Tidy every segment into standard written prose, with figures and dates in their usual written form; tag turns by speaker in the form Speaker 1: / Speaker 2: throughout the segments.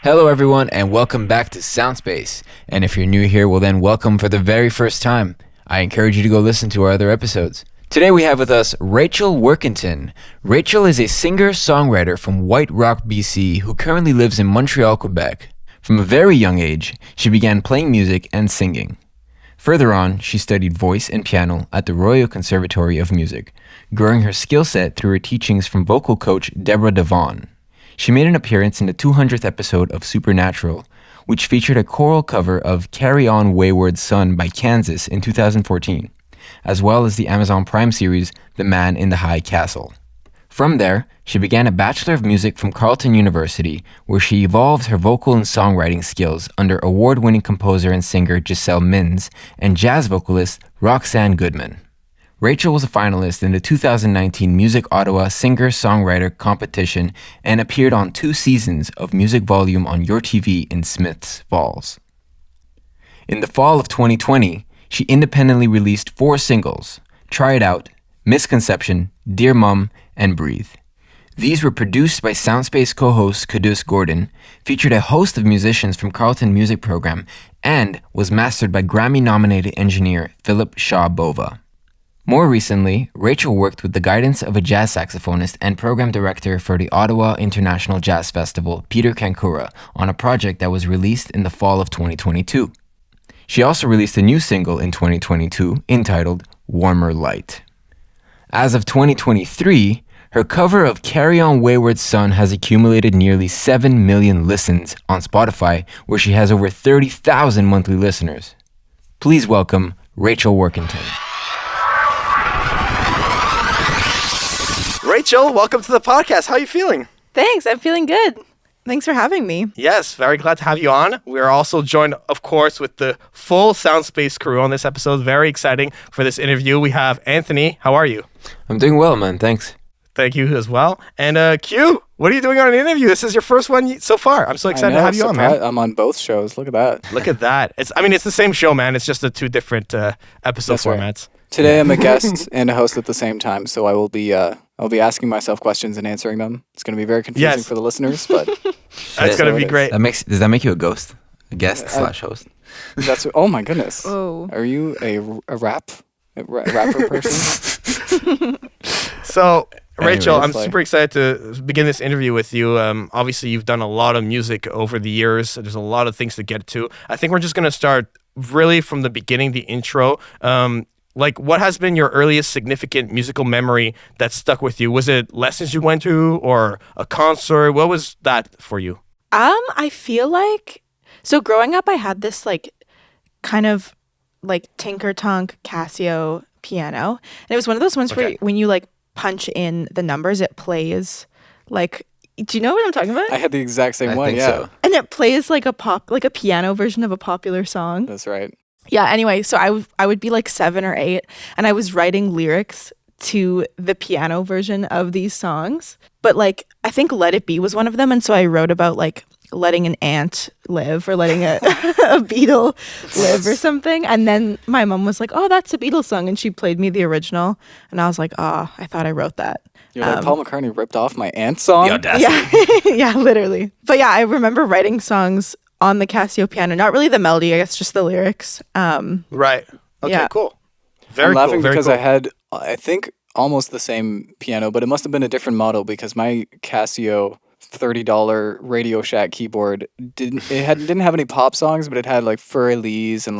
Speaker 1: Hello everyone and welcome back to Soundspace. And if you're new here, well then welcome for the very first time. I encourage you to go listen to our other episodes. Today we have with us Rachel Warkentin. Rachel is a singer-songwriter from White Rock, BC, who currently lives in Montreal, Quebec. From a very young age, she began playing music and singing. Further on, she studied voice and piano at the Royal Conservatory of Music, growing her skill set through her teachings from vocal coach Debra DeVaughn. She made an appearance in the 200th episode of Supernatural, which featured a choral cover of On Wayward Son by Kansas in 2014, as well as the Amazon Prime series The Man in the High Castle. From there, she began a Bachelor of Music from Carleton University, where she evolved her vocal and songwriting skills under award-winning composer and singer Giselle Mins and jazz vocalist Roxanne Goodman. Rachel was a finalist in the 2019 Music Ottawa Singer-Songwriter competition and appeared on 2 seasons of Music Volume on Your TV in Smiths Falls. In the fall of 2020, she independently released 4 singles: Try It Out, Misconception, Dear Mum, and Breathe. These were produced by Soundspace co-host Quddus Gordon, featured a host of musicians from Carleton Music Program, and was mastered by Grammy-nominated engineer Philip Shaw Bova. More recently, Rachel worked with the guidance of a jazz saxophonist and program director for the Ottawa International Jazz Festival, Petr Cancura, on a project that was released in the fall of 2022. She also released a new single in 2022 entitled Warmer Light. As of 2023, her cover of On Wayward Son has accumulated nearly 7 million listens on Spotify, where she has over 30,000 monthly listeners. Please welcome Rachel Warkentin.
Speaker 2: Rachel, welcome to the podcast. How are you feeling?
Speaker 3: Thanks, I'm feeling good. Thanks for having me.
Speaker 2: Yes, very glad to have you on. We're also joined, of course, with the full Soundspace crew on this episode. Very exciting for this interview. We have Anthony. How are you?
Speaker 1: I'm doing well, man. Thanks.
Speaker 2: Thank you as well. And Q, what are you doing on an interview? This is your first one so far. I'm so excited to have you on, man.
Speaker 4: I'm on both shows. Look at that.
Speaker 2: Look at that. It's the same show, man. It's just the 2 different episode
Speaker 4: That's
Speaker 2: formats.
Speaker 4: Right. Today I'm a guest and a host at the same time, so I'll be asking myself questions and answering them. It's going to be very confusing for the listeners, but
Speaker 2: that's going to be great.
Speaker 1: Does that make you a ghost? A guest / host?
Speaker 4: Oh my goodness.
Speaker 3: Oh.
Speaker 4: Are you a rapper person?
Speaker 2: So, Rachel, I'm
Speaker 4: Anyways,
Speaker 2: super excited to begin this interview with you. Obviously, you've done a lot of music over the years. There's a lot of things to get to. I think we're just going to start really from the beginning, the intro. What has been your earliest significant musical memory that stuck with you? Was it lessons you went to or a concert? What was that for you?
Speaker 3: I feel like, so growing up, I had this kind of tinker-tonk Casio piano. And it was one of those ones where when you punch in the numbers, it plays do you know what I'm talking about?
Speaker 4: I had the exact same one, yeah.
Speaker 1: So.
Speaker 3: And it plays a piano version of a popular song.
Speaker 4: That's right.
Speaker 3: Yeah, anyway, so I would be 7 or 8, and I was writing lyrics to the piano version of these songs. But I think Let It Be was one of them, and so I wrote about letting an ant live or letting a beetle live or something. And then my mom was like, "Oh, that's a Beatles song," and she played me the original, and I was like, "Oh, I thought I wrote that."
Speaker 4: You're like, Paul McCartney ripped off my ant song?
Speaker 1: The audacity.
Speaker 3: Yeah, yeah, literally. But yeah, I remember writing songs on the Casio piano, not really the melody, I guess just the lyrics.
Speaker 2: Right. Okay,
Speaker 3: yeah.
Speaker 2: Cool.
Speaker 4: I'm laughing because
Speaker 2: cool.
Speaker 4: I had, I think, almost the same piano, but it must have been a different model because my Casio $30 Radio Shack keyboard didn't have any pop songs, but it had Für Elise and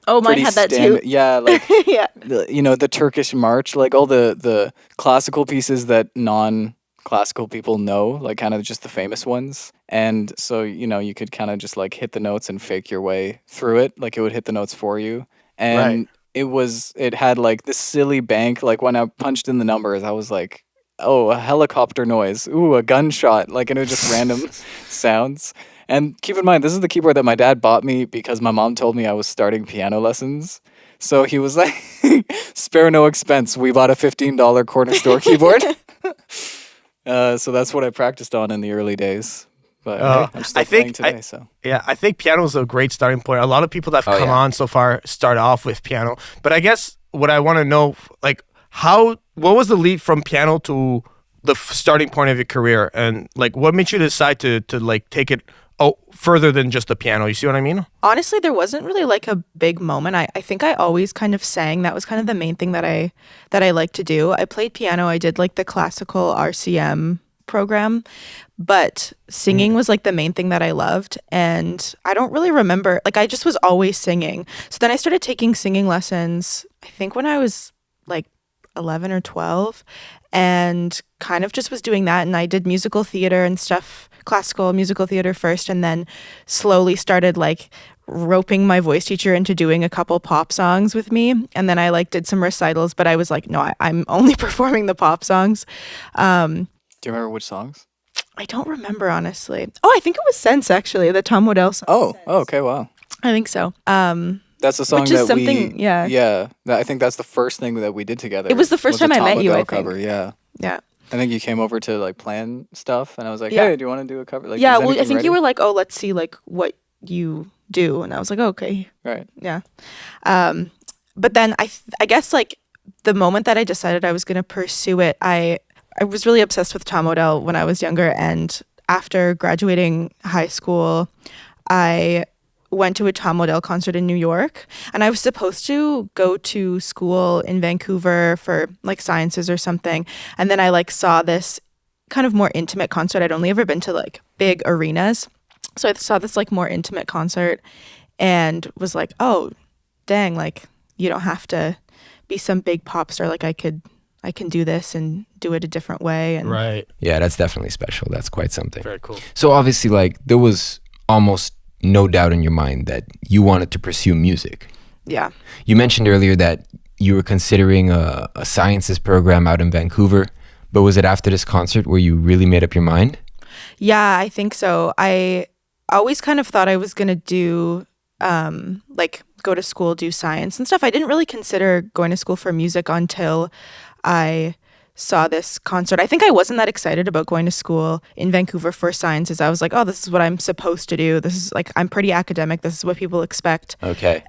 Speaker 3: Oh, mine had that too.
Speaker 4: Yeah,
Speaker 3: yeah.
Speaker 4: The Turkish March, all the classical pieces that non-classical people know, kind of just the famous ones. And so, you could kind of just hit the notes and fake your way through it. It would hit the notes for you. And it had this silly bank. When I punched in the numbers, I was like, oh, a helicopter noise. Ooh, a gunshot. And it was just random sounds. And keep in mind, this is the keyboard that my dad bought me because my mom told me I was starting piano lessons. So he was like, spare no expense. We bought a $15 corner store keyboard. So that's what I practiced on in the early days. But I'm still playing today.
Speaker 2: I think piano is a great starting point. A lot of people that have come on so far start off with piano. But I guess what I want to know, what was the leap from piano to the starting point of your career? And what made you decide to take it further than just the piano. You see what I mean?
Speaker 3: Honestly, there wasn't really like a big moment. I think I always kind of sang. That was kind of the main thing that I like to do. I played piano. I did like the classical RCM program, but singing was like the main thing that I loved. And I don't really remember, like I just was always singing. So then I started taking singing lessons, I think when I was like 11 or 12, and kind of just was doing that. And I did musical theater and stuff, classical musical theater first, and then slowly started like roping my voice teacher into doing a couple pop songs with me. And then I like did some recitals, but I was like, no, I'm only performing the pop songs.
Speaker 4: Do you remember which songs?
Speaker 3: I don't remember, honestly. Oh, I think it was Sense, actually, the Tom Waddell song.
Speaker 4: Oh, okay, wow.
Speaker 3: I think so.
Speaker 4: That's the song
Speaker 3: Which is
Speaker 4: that
Speaker 3: something,
Speaker 4: we...
Speaker 3: yeah.
Speaker 4: Yeah, I think that's the first thing that we did together.
Speaker 3: It was the first time I met you, I think.
Speaker 4: Cover, yeah.
Speaker 3: Yeah.
Speaker 4: I think you came over to like plan stuff, and I was like,
Speaker 3: Yeah.
Speaker 4: hey, do you want to do a cover? Like,
Speaker 3: Yeah,
Speaker 4: is
Speaker 3: well, I
Speaker 4: anything
Speaker 3: think
Speaker 4: ready?
Speaker 3: you were like, oh, let's see like what you do. And I was like, oh, okay.
Speaker 4: Right.
Speaker 3: Yeah. But then I guess like the moment that I decided I was going to pursue it, I was really obsessed with Tom Waddell when I was younger. And after graduating high school, I went to a Tom Waddell concert in New York, and I was supposed to go to school in Vancouver for like sciences or something. And then I like saw this kind of more intimate concert. I'd only ever been to like big arenas. So I saw this like more intimate concert and was like, oh, dang, like you don't have to be some big pop star. Like I can do this and do it a different way. And
Speaker 2: Right.
Speaker 1: Yeah, that's definitely special. That's quite something.
Speaker 2: Very cool.
Speaker 1: So obviously, like, there was almost no doubt in your mind that you wanted to pursue music.
Speaker 3: yeah.
Speaker 1: You mentioned earlier that you were considering a sciences program out in Vancouver, but was it after this concert where you really made up your mind?
Speaker 3: Yeah, I think so. I always kind of thought I was going to do, like, go to school, do science and stuff. I didn't really consider going to school for music until I saw this concert. I think I wasn't that excited about going to school in Vancouver for sciences. I was like, oh, this is what I'm supposed to do. This is like, I'm pretty academic. This is what people expect.
Speaker 1: Okay.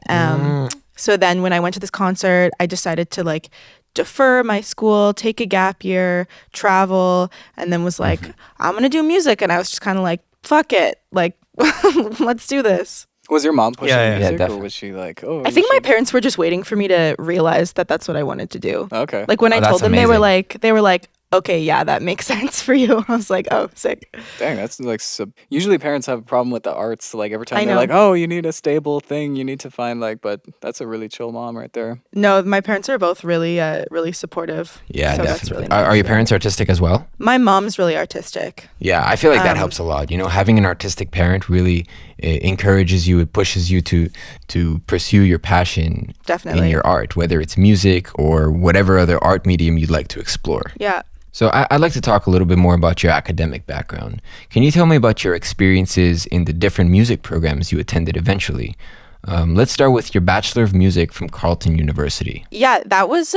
Speaker 3: So then when I went to this concert, I decided to like defer my school, take a gap year, travel, and then was like, I'm going to do music. And I was just kind of like, fuck it. Like, let's do this.
Speaker 4: Was your mom pushing
Speaker 2: Yeah,
Speaker 4: music, or
Speaker 1: definitely.
Speaker 4: was she like, oh?
Speaker 3: I think my parents were just waiting for me to realize that that's what I wanted to do.
Speaker 4: Okay.
Speaker 3: Like when I
Speaker 1: Oh, that's
Speaker 3: told them,
Speaker 1: amazing.
Speaker 3: they were like, okay, yeah, that makes sense for you. I was like, oh, sick.
Speaker 4: Dang, that's like usually parents have a problem with the arts. Like every time
Speaker 3: I
Speaker 4: they're
Speaker 3: know.
Speaker 4: like, oh, you need a stable thing, you need to find like. But that's a really chill mom right there.
Speaker 3: No, my parents are both really, really supportive.
Speaker 1: Yeah,
Speaker 3: so
Speaker 1: definitely.
Speaker 3: That's really nice.
Speaker 1: Are your parents artistic as well?
Speaker 3: My mom's really artistic.
Speaker 1: Yeah, I feel like that helps a lot. You know, having an artistic parent really encourages you, it pushes you to pursue your passion
Speaker 3: Definitely.
Speaker 1: in your art, whether it's music or whatever other art medium you'd like to explore.
Speaker 3: Yeah.
Speaker 1: So I'd like to talk a little bit more about your academic background. Can you tell me about your experiences in the different music programs you attended eventually? Let's start with your Bachelor of Music from Carleton University.
Speaker 3: Yeah, that was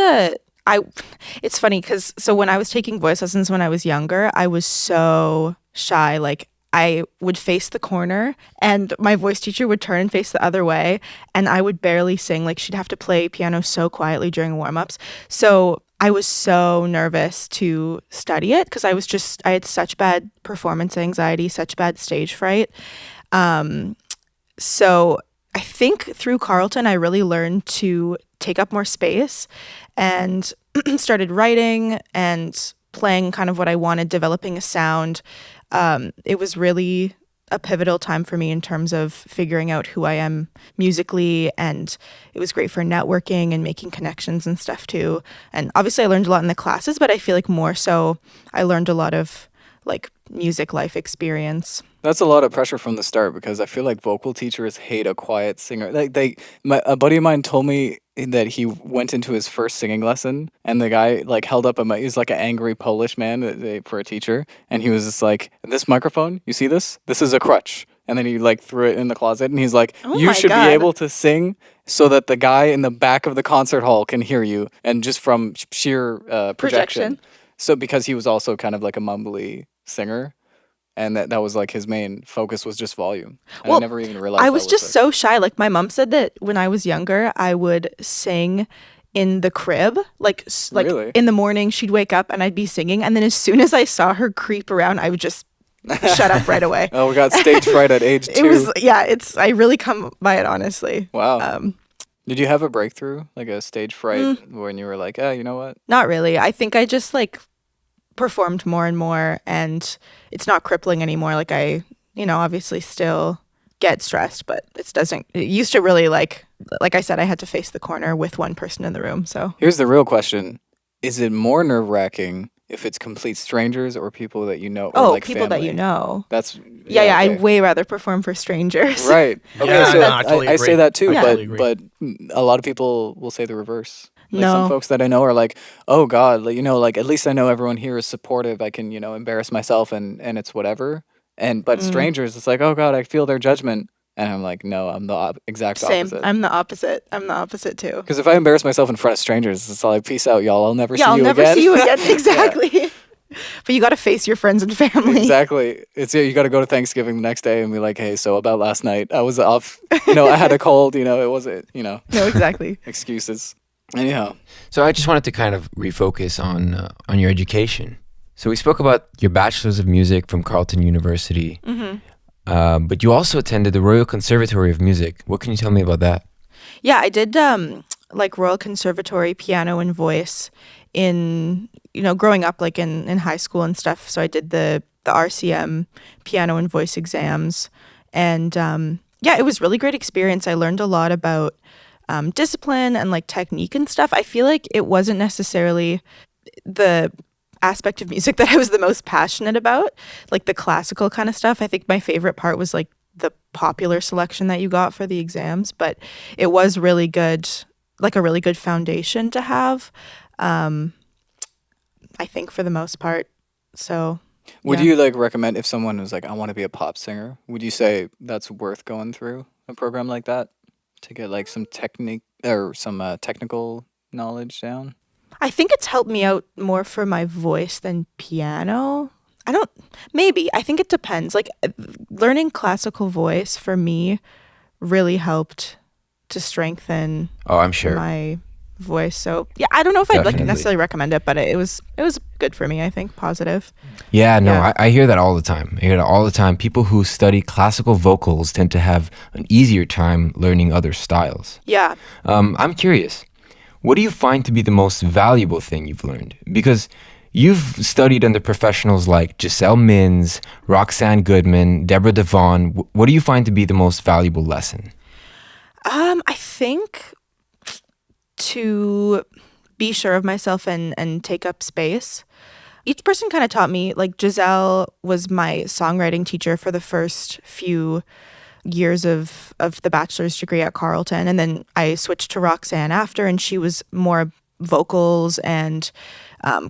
Speaker 3: it's funny because so when I was taking voice lessons when I was younger, I was so shy. Like I would face the corner and my voice teacher would turn and face the other way and I would barely sing. Like she'd have to play piano so quietly during warm-ups. So I was so nervous to study it because I had such bad performance anxiety, such bad stage fright. So I think through Carleton, I really learned to take up more space and started writing and playing kind of what I wanted, developing a sound. It was really a pivotal time for me in terms of figuring out who I am musically, and it was great for networking and making connections and stuff too. And obviously I learned a lot in the classes, but I feel like more so I learned a lot of like music life experience.
Speaker 4: That's a lot of pressure from the start because I feel like vocal teachers hate a quiet singer. Like a buddy of mine told me that he went into his first singing lesson and the guy like held up he was like an angry Polish man for a teacher, and he was just like, this microphone, you see this? This is a crutch. And then he like threw it in the closet and he's like,
Speaker 3: Oh
Speaker 4: you
Speaker 3: my
Speaker 4: should
Speaker 3: God.
Speaker 4: be able to sing so that the guy in the back of the concert hall can hear you, and just from sheer projection. So because he was also kind of like a mumbly singer, and that was like his main focus was just volume. And I
Speaker 3: Well,
Speaker 4: never even realized
Speaker 3: I
Speaker 4: that
Speaker 3: was just
Speaker 4: like-
Speaker 3: so shy. Like my mom said that when I was younger, I would sing in the crib. Like
Speaker 4: Really?
Speaker 3: in the morning, she'd wake up and I'd be singing. And then as soon as I saw her creep around, I would just shut up right away.
Speaker 4: Oh, we got stage fright at age 2.
Speaker 3: It was, I really come by it, honestly.
Speaker 4: Wow. Did you have a breakthrough, like a stage fright when you were like, you know what?
Speaker 3: Not really. I think I just like performed more and more, and it's not crippling anymore. Like I, obviously still get stressed, but it used to really like I said, I had to face the corner with one person in the room. So
Speaker 4: here's the real question. Is it more nerve-wracking if it's complete strangers or people that you know? Or like
Speaker 3: people
Speaker 4: family?
Speaker 3: that you know.
Speaker 4: That's
Speaker 3: yeah.
Speaker 4: okay.
Speaker 3: I'd way rather perform for strangers.
Speaker 4: Right. Okay,
Speaker 2: Yeah,
Speaker 4: so
Speaker 2: no, I totally
Speaker 4: I
Speaker 2: agree.
Speaker 4: say that too,
Speaker 2: I totally agree.
Speaker 4: but a lot of people will say the reverse. Like
Speaker 3: No.
Speaker 4: some folks that I know are like, oh God, like, like at least I know everyone here is supportive. I can, embarrass myself and it's whatever. But strangers, it's like, oh God, I feel their judgment. And I'm like, no, I'm the exact
Speaker 3: Same.
Speaker 4: opposite.
Speaker 3: I'm the opposite. I'm the opposite too.
Speaker 4: Because if I embarrass myself in front of strangers, it's like, peace out, y'all. I'll never see
Speaker 3: I'll
Speaker 4: you
Speaker 3: never
Speaker 4: again.
Speaker 3: see you again. Exactly. But you got to face your friends and family.
Speaker 4: Exactly. You got to go to Thanksgiving the next day and be like, hey, so about last night, I was off. I had a cold. It wasn't.
Speaker 3: No, exactly.
Speaker 4: Excuses. Anyhow.
Speaker 1: So I just wanted to kind of refocus on your education. So we spoke about your bachelor's of music from Carleton University. But you also attended the Royal Conservatory of Music. What can you tell me about that?
Speaker 3: Yeah, I did like Royal Conservatory piano and voice in, growing up like in high school and stuff. So I did the RCM piano and voice exams. And it was really great experience. I learned a lot about discipline and like technique and stuff. I feel like it wasn't necessarily the aspect of music that I was the most passionate about, like the classical kind of stuff. I think my favorite part was like the popular selection that you got for the exams, but it was really good, like a really good foundation to have, I think, for the most part. So
Speaker 4: would you like recommend if someone was like, I want to be a pop singer, would you say that's worth going through a program like that to get like some technique or some technical knowledge down?
Speaker 3: I think it's helped me out more for my voice than piano. I think it depends. Like learning classical voice for me really helped to strengthen
Speaker 1: I'm sure.
Speaker 3: my voice. So yeah, I don't know if I'd like
Speaker 1: Definitely.
Speaker 3: necessarily recommend it, but it was good for me, I think, positive.
Speaker 1: Yeah, no,
Speaker 3: Yeah.
Speaker 1: I hear that all the time. I hear that all the time. People who study classical vocals tend to have an easier time learning other styles.
Speaker 3: Yeah.
Speaker 1: I'm curious. What do you find to be the most valuable thing you've learned? Because you've studied under professionals like Giselle Mins, Roxanne Goodman, Debra DeVaughn. What do you find to be the most valuable lesson?
Speaker 3: I think to be sure of myself and take up space. Each person kind of taught me, like Giselle was my songwriting teacher for the first few years of the bachelor's degree at Carleton, and then I switched to Roxanne after, and she was more vocals and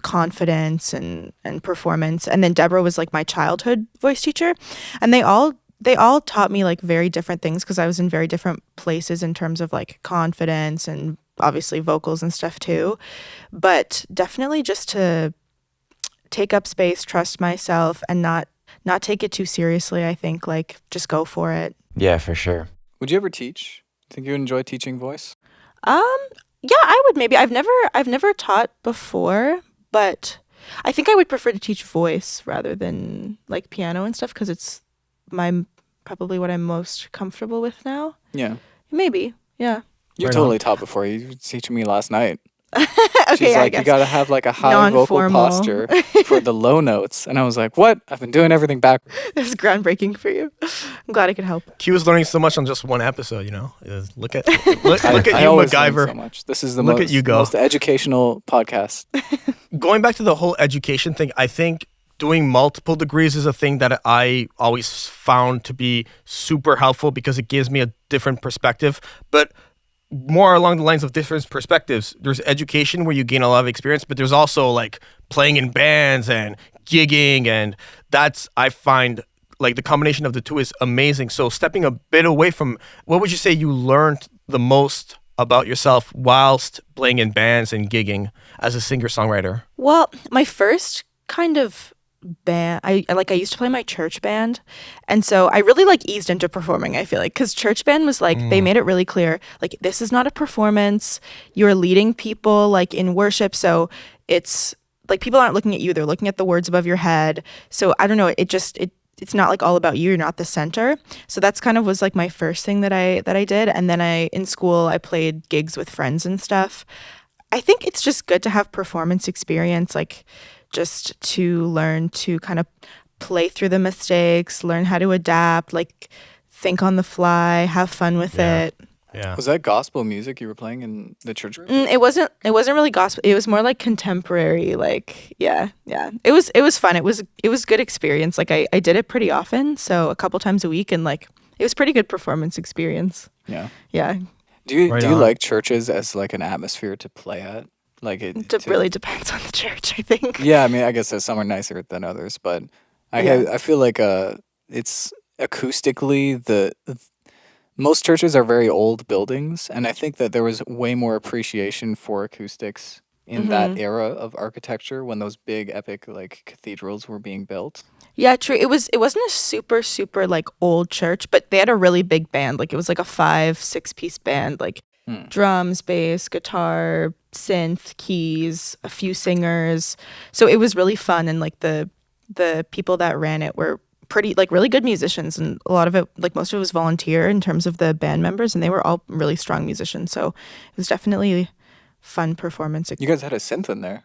Speaker 3: confidence and performance, and then Debra was like my childhood voice teacher, and they all taught me like very different things because I was in very different places in terms of like confidence and obviously vocals and stuff too, but definitely just to take up space, trust myself, and not take it too seriously. I think like just go for it.
Speaker 1: Yeah, for sure.
Speaker 4: Would you ever teach? Think you enjoy teaching voice?
Speaker 3: Yeah, I would maybe. I've never taught before, but I think I would prefer to teach voice rather than like piano and stuff because it's probably what I'm most comfortable with now.
Speaker 4: Yeah.
Speaker 3: Maybe. Yeah.
Speaker 4: You
Speaker 2: Right
Speaker 4: totally
Speaker 2: on.
Speaker 4: taught before. You were teaching me last night.
Speaker 3: Okay,
Speaker 4: She's
Speaker 3: I
Speaker 4: like, you
Speaker 3: guess.
Speaker 4: gotta have like a high vocal
Speaker 3: Non-formal.
Speaker 4: posture for the low notes. And I was like, what? I've been doing everything backwards.
Speaker 3: It was groundbreaking for you. I'm glad I could help.
Speaker 2: Q was learning so much on just one episode, Look at look
Speaker 4: I
Speaker 2: at you,
Speaker 4: always learn
Speaker 2: MacGyver.
Speaker 4: so much. This is the
Speaker 2: Look at
Speaker 4: most,
Speaker 2: you go.
Speaker 4: most educational podcast.
Speaker 2: Going back to the whole education thing, I think doing multiple degrees is a thing that I always found to be super helpful because it gives me a different perspective. But more along the lines of different perspectives, there's education where you gain a lot of experience, but there's also like playing in bands and gigging, and that's, I find, like the combination of the two is amazing. So stepping a bit away from, what would you say you learned the most about yourself whilst playing in bands and gigging as a singer-songwriter?
Speaker 3: Well, my first kind of band, I used to play my church band, and so I really like eased into performing, I feel like, because church band was like they made it really clear, like, this is not a performance, you're leading people like in worship, so it's like people aren't looking at you, they're looking at the words above your head. So I don't know, it it's not like all about you. You're not the center. So that's kind of was like my first thing that I did. And then in school I played gigs with friends and stuff. I think it's just good to have performance experience, like just to learn to kind of play through the mistakes, learn how to adapt, like think on the fly, have fun with it.
Speaker 2: Yeah.
Speaker 4: Was that gospel music you were playing in the church group?
Speaker 3: It wasn't really gospel. It was more like contemporary, like yeah. It was fun. It was good experience. Like I did it pretty often, so a couple times a week, and like it was pretty good performance experience.
Speaker 4: Yeah.
Speaker 3: Yeah.
Speaker 4: Do you
Speaker 2: Right
Speaker 4: do you
Speaker 2: on.
Speaker 4: like churches as like an atmosphere to play at? Like
Speaker 3: It really depends on the church, I think.
Speaker 4: Yeah, I mean, I guess some are nicer than others, but I feel like it's acoustically most churches are very old buildings, and I think that there was way more appreciation for acoustics in that era of architecture when those big epic like cathedrals were being built.
Speaker 3: Yeah, true. It wasn't a super like old church, but they had a really big band. Like it was like a 5-6 piece band, like drums, bass, guitar, synth, keys, a few singers. So it was really fun, and like the people that ran it were pretty like really good musicians, and a lot of it, like most of it was volunteer in terms of the band members, and they were all really strong musicians. So it was definitely fun performance.
Speaker 4: You guys had a synth in there.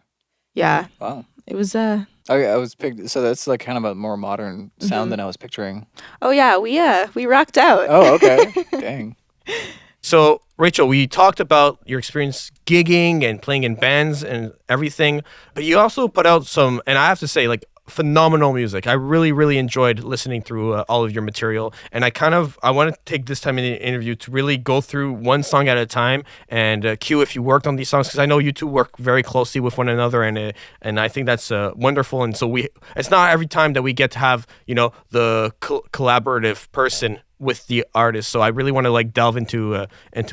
Speaker 3: Yeah.
Speaker 4: Wow.
Speaker 3: It was
Speaker 4: I was so that's like kind of a more modern sound than I was picturing.
Speaker 3: oh yeah, we rocked out.
Speaker 4: Oh, okay. Dang.
Speaker 2: So, Rachel, we talked about your experience gigging and playing in bands and everything, but you also put out some, and I have to say, like, phenomenal music. I really, really enjoyed listening through all of your material, and I want to take this time in the interview to really go through one song at a time and Q if you worked on these songs, because I know you two work very closely with one another, and I think that's wonderful. And so it's not every time that we get to have the collaborative person with the artist. So I really want to like delve into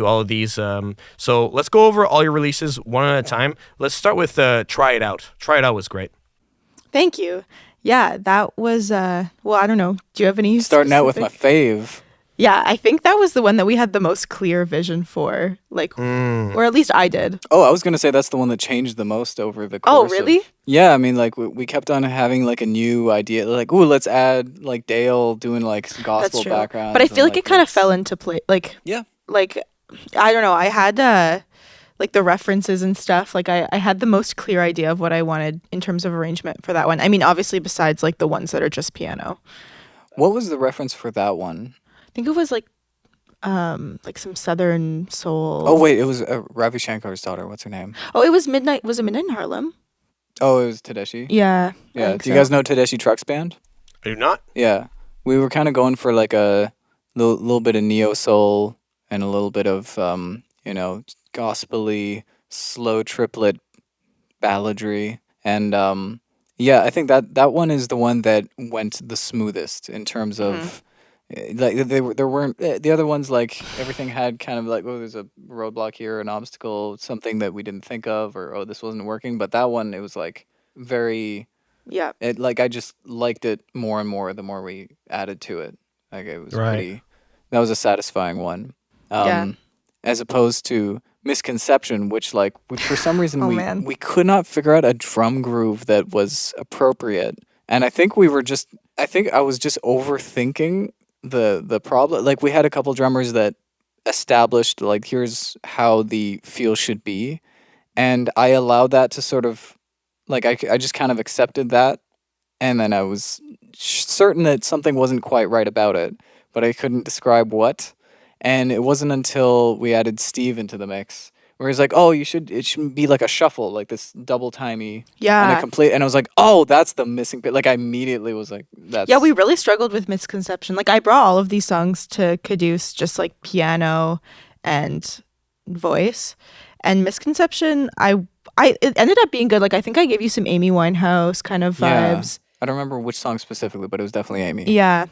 Speaker 2: all of these. So let's go over all your releases one at a time. Let's start with Try It Out. Try It Out was great.
Speaker 3: Thank you. Yeah, that was well, I don't know. Do you have any
Speaker 4: Starting out with my
Speaker 3: specific-
Speaker 4: fave.
Speaker 3: Yeah, I think that was the one that we had the most clear vision for, like or at least I did.
Speaker 4: Oh, I was gonna say that's the one that changed the most over the
Speaker 3: Oh,
Speaker 4: course.
Speaker 3: really?
Speaker 4: Yeah, I mean, like we kept on having like a new idea, like, ooh, let's add like Dale doing like some gospel
Speaker 3: That's true.
Speaker 4: background.
Speaker 3: But I feel like it kind of fell into place. Like
Speaker 4: Yeah.
Speaker 3: like I don't know. I had like the references and stuff. Like I had the most clear idea of what I wanted in terms of arrangement for that one. I mean, obviously besides like the ones that are just piano.
Speaker 4: What was the reference for that one?
Speaker 3: I think it was like some Southern soul.
Speaker 4: Oh wait, it was Ravi Shankar's daughter. What's her name?
Speaker 3: Oh, it was Midnight. Was it Midnight in Harlem?
Speaker 4: Oh, it was Tedeschi.
Speaker 3: Yeah. I
Speaker 4: Yeah.
Speaker 3: think
Speaker 4: Do you
Speaker 3: so.
Speaker 4: guys know Tedeschi Trucks Band?
Speaker 2: I do not.
Speaker 4: Yeah. We were kind of going for like a little bit of neo soul and a little bit of gospel-y, slow triplet balladry. And yeah, I think that one is the one that went the smoothest in terms of like there weren't the other ones, like everything had kind of like, oh, there's a roadblock here, an obstacle, something that we didn't think of, or oh, this wasn't working. But that one, it was like very
Speaker 3: Yeah.
Speaker 4: I just liked it more and more the more we added to it. Like it was
Speaker 2: Right.
Speaker 4: that was a satisfying one.
Speaker 3: Yeah.
Speaker 4: As opposed to Misconception, which like for some reason
Speaker 3: Oh, man.
Speaker 4: we could not figure out a drum groove that was appropriate. And I think I was just overthinking the problem. Like we had a couple drummers that established like here's how the feel should be, and I allowed that to sort of like I just kind of accepted that, and then I was certain that something wasn't quite right about it, but I couldn't describe what. And it wasn't until we added Steve into the mix where he's like, "Oh, it should be like a shuffle, like this double timey."
Speaker 3: Yeah.
Speaker 4: And I was like, "Oh, that's the missing bit." Like I immediately was like, "That's."
Speaker 3: Yeah, we really struggled with Misconception. Like I brought all of these songs to Quddus, just like piano and voice. And Misconception, it ended up being good. Like I think I gave you some Amy Winehouse kind of
Speaker 4: Yeah.
Speaker 3: vibes.
Speaker 4: I don't remember which song specifically, but it was definitely Amy.
Speaker 3: Yeah.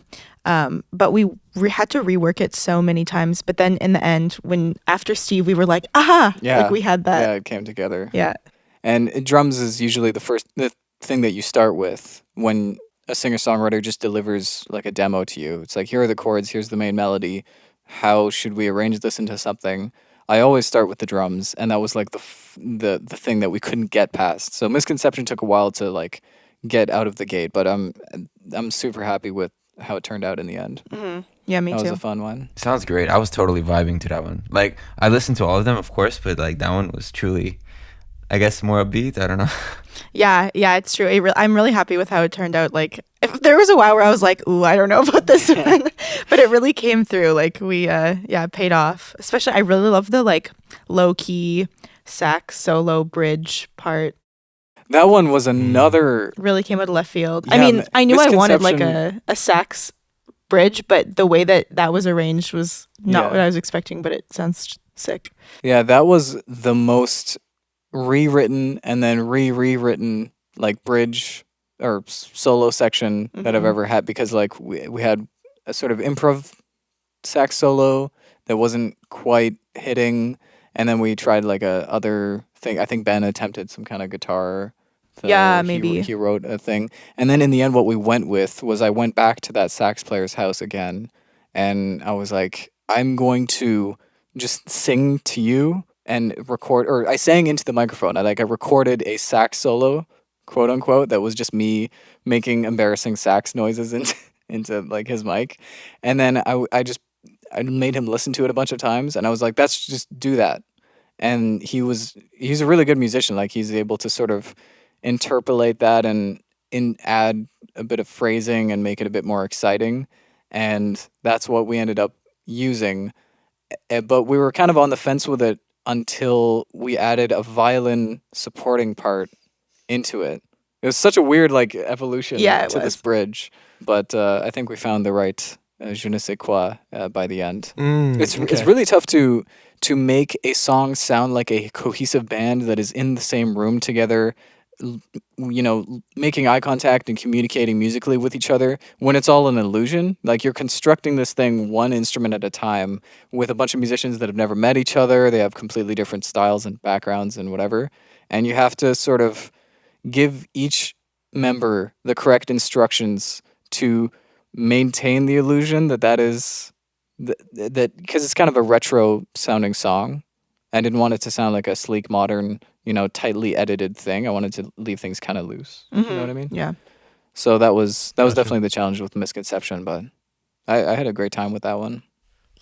Speaker 3: But we had to rework it so many times. But then in the end, after Steve, we were like, aha!
Speaker 4: Yeah.
Speaker 3: Like we had that.
Speaker 4: Yeah, it came together.
Speaker 3: Yeah.
Speaker 4: And drums is usually the thing that you start with when a singer-songwriter just delivers like a demo to you. It's like, here are the chords, here's the main melody. How should we arrange this into something? I always start with the drums, and that was like the thing that we couldn't get past. So Misconception took a while to like get out of the gate, but I'm super happy with how it turned out in the end.
Speaker 3: Yeah, me
Speaker 4: That
Speaker 3: too.
Speaker 4: was a fun one.
Speaker 1: Sounds great. I was totally vibing to that one. Like, I listened to all of them, of course, but like that one was truly, I guess, more upbeat. I don't know.
Speaker 3: Yeah, it's true. I'm really happy with how it turned out. Like, if there was a while where I was like, "Ooh, I don't know about this one," but it really came through. Like, it paid off. Especially, I really love the like low key sax solo bridge part.
Speaker 4: That one was another.
Speaker 3: Really came out of left field.
Speaker 4: Yeah,
Speaker 3: I mean, I knew I wanted like
Speaker 4: misconception.
Speaker 3: a sax bridge, but the way that was arranged was not
Speaker 4: Yeah.
Speaker 3: what I was expecting. But it sounds sick.
Speaker 4: Yeah, that was the most rewritten and then rewritten like bridge or solo section that I've ever had, because like we had a sort of improv sax solo that wasn't quite hitting, and then we tried like a other thing. I think Ben attempted some kind of guitar.
Speaker 3: Yeah,
Speaker 4: He-
Speaker 3: maybe.
Speaker 4: he wrote a thing, and then in the end, what we went with was I went back to that sax player's house again, and I was like, I'm going to just sing to you and record, or I sang into the microphone. I recorded a sax solo, quote unquote, that was just me making embarrassing sax noises into like his mic, and then I made him listen to it a bunch of times, and I was like, "That's just do that." And he's a really good musician. Like he's able to sort of interpolate that and add a bit of phrasing and make it a bit more exciting, and that's what we ended up using. But we were kind of on the fence with it until we added a violin supporting part into it. It was such a weird like evolution
Speaker 3: Yeah, it
Speaker 4: to this
Speaker 3: was.
Speaker 4: bridge, but I think we found the right je ne sais quoi by the end. It's
Speaker 2: okay.
Speaker 4: really tough to make a song sound like a cohesive band that is in the same room together, making eye contact and communicating musically with each other when it's all an illusion. Like you're constructing this thing one instrument at a time with a bunch of musicians that have never met each other. They have completely different styles and backgrounds and whatever. And you have to sort of give each member the correct instructions to maintain the illusion that is that because it's kind of a retro sounding song. I didn't want it to sound like a sleek, modern, tightly edited thing. I wanted to leave things kind of loose. You know what I mean?
Speaker 3: Yeah.
Speaker 4: So that was definitely the challenge with Misconception, but I had a great time with that one.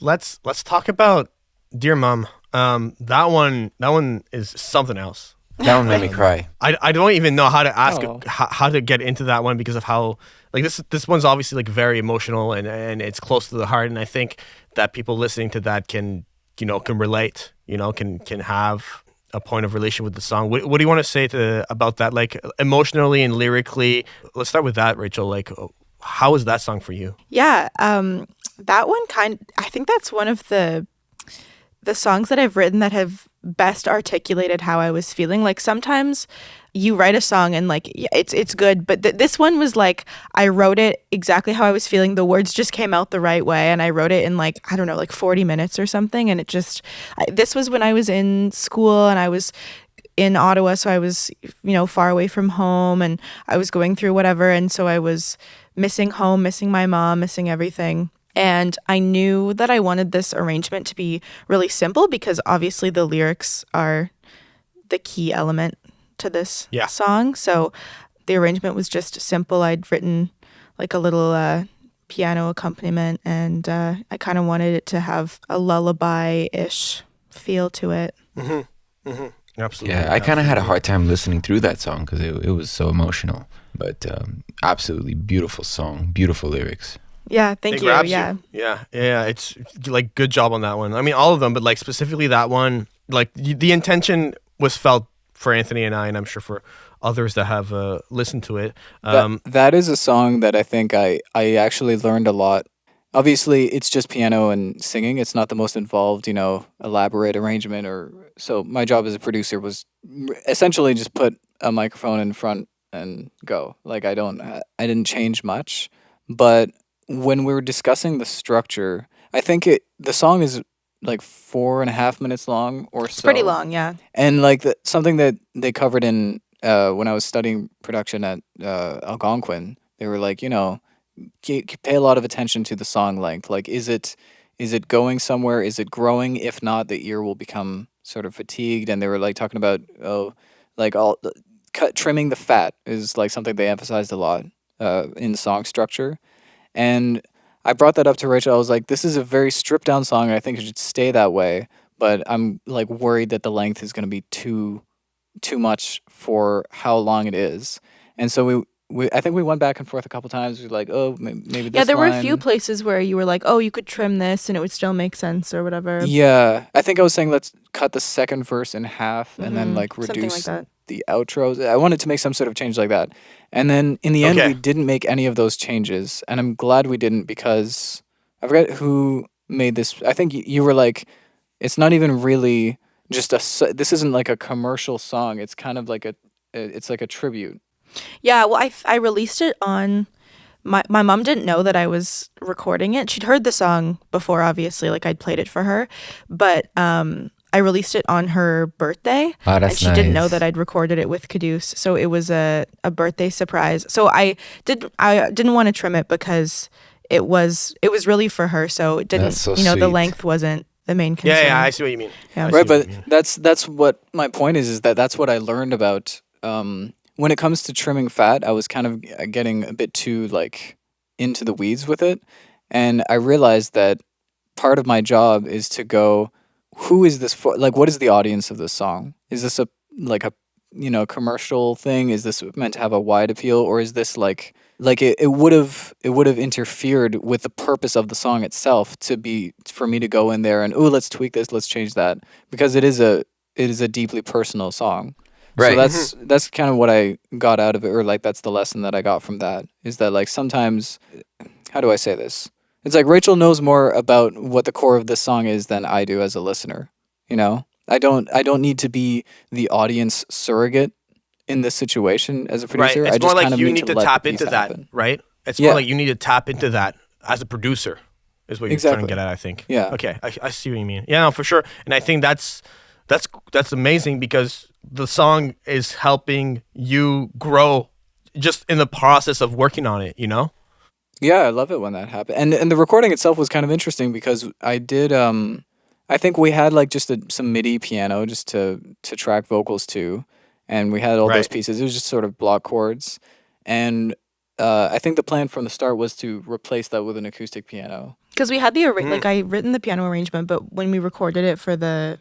Speaker 2: Let's talk about Dear Mom. That one is something else.
Speaker 1: That one made me cry.
Speaker 2: I don't even know how to ask
Speaker 4: Oh.
Speaker 2: how to get into that one because of how like this one's obviously like very emotional and it's close to the heart, and I think that people listening to that can relate, can have a point of relation with the song. What do you want to say about that, like emotionally and lyrically? Let's start with that, Rachel. Like, how is that song for you?
Speaker 3: Yeah, that one I think that's one of the songs that I've written that have best articulated how I was feeling. Like sometimes you write a song and like it's good, but this one was like I wrote it exactly how I was feeling. The words just came out the right way, and I wrote it in like I don't know, like 40 minutes or something. And it just this was when I was in school and I was in Ottawa, so I was far away from home, and I was going through whatever, and so I was missing home, missing my mom, missing everything. And I knew that I wanted this arrangement to be really simple because obviously the lyrics are the key element to this song. So the arrangement was just simple. I'd written like a little piano accompaniment, and I kind of wanted it to have a lullaby-ish feel to it.
Speaker 2: Absolutely.
Speaker 1: Yeah, I kind of had a hard time listening through that song because it was so emotional. But absolutely beautiful song, beautiful lyrics.
Speaker 3: Yeah, thank
Speaker 2: It
Speaker 3: you.
Speaker 2: grabs
Speaker 3: Yeah.
Speaker 2: Yeah. It's like good job on that one. I mean, all of them, but like specifically that one, like the intention was felt for Anthony and I, and I'm sure for others that have listened to it.
Speaker 4: That is a song that I think I actually learned a lot. Obviously, it's just piano and singing. It's not the most involved, elaborate arrangement. So my job as a producer was essentially just put a microphone in front and go. Like I didn't change much, but when we were discussing the structure, I think the song is like 4.5 minutes long or so.
Speaker 3: It's pretty long, yeah.
Speaker 4: And like something that they covered in when I was studying production at Algonquin, they were like, pay a lot of attention to the song length. Like, is it going somewhere? Is it growing? If not, the ear will become sort of fatigued. And they were like talking about trimming the fat is like something they emphasized a lot in the song structure. And I brought that up to Rachel. I was like, this is a very stripped down song, and I think it should stay that way. But I'm like worried that the length is going to be too much for how long it is. And so I think we went back and forth a couple times. We were like, oh, maybe this
Speaker 3: Yeah, there were a
Speaker 4: line.
Speaker 3: few places where you were like, oh, you could trim this and it would still make sense or whatever.
Speaker 4: Yeah, I think I was saying let's cut the second verse in half and then like
Speaker 3: Something like
Speaker 4: reduce
Speaker 3: that.
Speaker 4: the outros. I wanted to make some sort of change like that. And then in the end,
Speaker 2: Okay.
Speaker 4: we didn't make any of those changes. And I'm glad we didn't because I forget who made this. I think you were like, it's not even really just this isn't like a commercial song. It's kind of like it's like a tribute.
Speaker 3: Yeah, well, I released it on my mom didn't know that I was recording it. She'd heard the song before, obviously, like I'd played it for her, but I released it on her birthday,
Speaker 1: Oh,
Speaker 3: and
Speaker 1: that's
Speaker 3: she didn't know
Speaker 1: nice.
Speaker 3: that I'd recorded it with Quddus. So it was a birthday surprise. So I didn't want to trim it because it was really for her. So it didn't,
Speaker 1: That's so
Speaker 3: the
Speaker 1: sweet.
Speaker 3: length wasn't the main concern.
Speaker 2: Yeah, I see what you mean.
Speaker 3: Yeah.
Speaker 2: I see
Speaker 4: Right,
Speaker 2: what
Speaker 4: but
Speaker 2: you mean.
Speaker 4: that's what my point is that that's what I learned about when it comes to trimming fat. I was kind of getting a bit too like into the weeds with it, and I realized that part of my job is to go, who is this for? Like, what is the audience of this song? Is this a commercial thing? Is this meant to have a wide appeal, or is this like it would have interfered with the purpose of the song itself for me to go in there and let's tweak this, let's change that, because it is a deeply personal song.
Speaker 1: Right.
Speaker 4: So that's kind of what I got out of it, or like that's the lesson that I got from that, is that like sometimes, how do I say this? It's like Rachel knows more about what the core of this song is than I do as a listener. I don't need to be the audience surrogate in this situation as a
Speaker 2: Right.
Speaker 4: producer.
Speaker 2: It's
Speaker 4: I
Speaker 2: more
Speaker 4: just
Speaker 2: like
Speaker 4: kind of
Speaker 2: you
Speaker 4: need
Speaker 2: need to
Speaker 4: let
Speaker 2: tap
Speaker 4: the piece
Speaker 2: into that,
Speaker 4: happen.
Speaker 2: right? It's
Speaker 4: Yeah.
Speaker 2: more like you need to tap into that as a producer, is what you're trying to
Speaker 4: Exactly.
Speaker 2: get at, I think.
Speaker 4: Yeah.
Speaker 2: Okay, I see what you mean. Yeah, no, for sure. And I think that's amazing because the song is helping you grow just in the process of working on it, you know?
Speaker 4: Yeah, I love it when that happened. And the recording itself was kind of interesting because I did I think we had like just some MIDI piano just to track vocals to, and we had all those
Speaker 2: Right.
Speaker 4: pieces. It was just sort of block chords, and I think the plan from the start was to replace that with an acoustic piano.
Speaker 3: Because we had like I written the piano arrangement, but when we recorded it for the